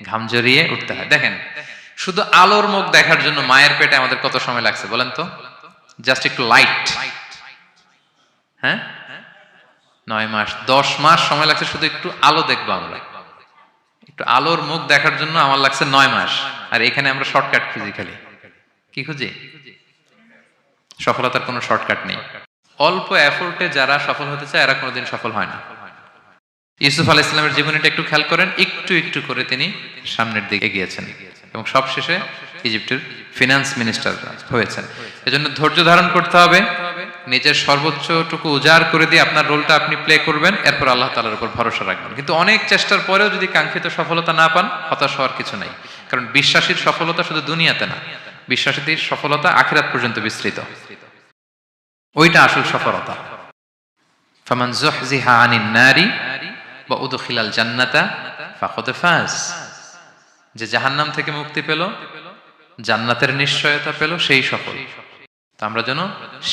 S1: ঘাম জড়িয়ে উঠতে হয়। দেখেন, শুধু আলোর মুখ দেখার জন্য মায়ের পেটে আমাদের কত সময় লাগছে বলেন তো? জাস্ট একটু লাইট, হ্যাঁ 9 মাস 10 মাস সময় লাগছে শুধু একটু আলো দেখবো আমরা। একটু আলোর মুখ দেখার জন্য আমার লাগছে 9 মাস। আর এখানে আমরা শর্টকাট খুঁজি, খালি কি খুঁজি? সফলতার কোনো শর্টকাট নেই। অল্প এফোর্টে যারা সফল হতে চায় এরা কোনোদিন সফল হয় না। ইউসুফ আলাইহিস সালামের জীবনীটা একটু খেয়াল করেন, একটু একটু করে তিনি সামনের দিকে এগিয়েছেন এবং সবশেষে ইজিপ্টের ফিনান্স মিনিস্টার হয়েছেন। এজন্য ধৈর্য ধারণ করতে হবে, নিজের সর্বোচ্চটুকু উজাড় করে দিয়ে আপনার রোলটা আপনি প্লে করবেন, এরপর আল্লাহ তাআলার উপর ভরসা রাখবেন। কিন্তু অনেক চেষ্টার পরেও যদি কাঙ্ক্ষিত সফলতা না পান, হতাশ হওয়ার কিছু নাই, কারণ বিশ্বাসীর সফলতা শুধু দুনিয়াতে না, বিশ্বাসীদের সফলতা আখিরাত পর্যন্ত বিস্তৃত, ওইটা আসল সফলতা। ফামান যুহজিহা আনিন নারি ওয়া উদখিলাল জান্নাতা ফাকাদ ফাজ, যে জাহান্নাম থেকে মুক্তি পেল, জান্নাতের নিশ্চয়তা পেল, সেই সফল। তো আমরা যেন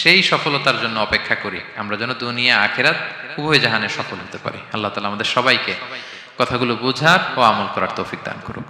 S1: সেই সফলতার জন্য অপেক্ষা করি, আমরা যেন দুনিয়া আখিরাত উভয় জাহানে সফল হতে পারি। আল্লাহ তাআলা আমাদের সবাইকে কথাগুলো বোঝার ও আমল করার তৌফিক দান করুক।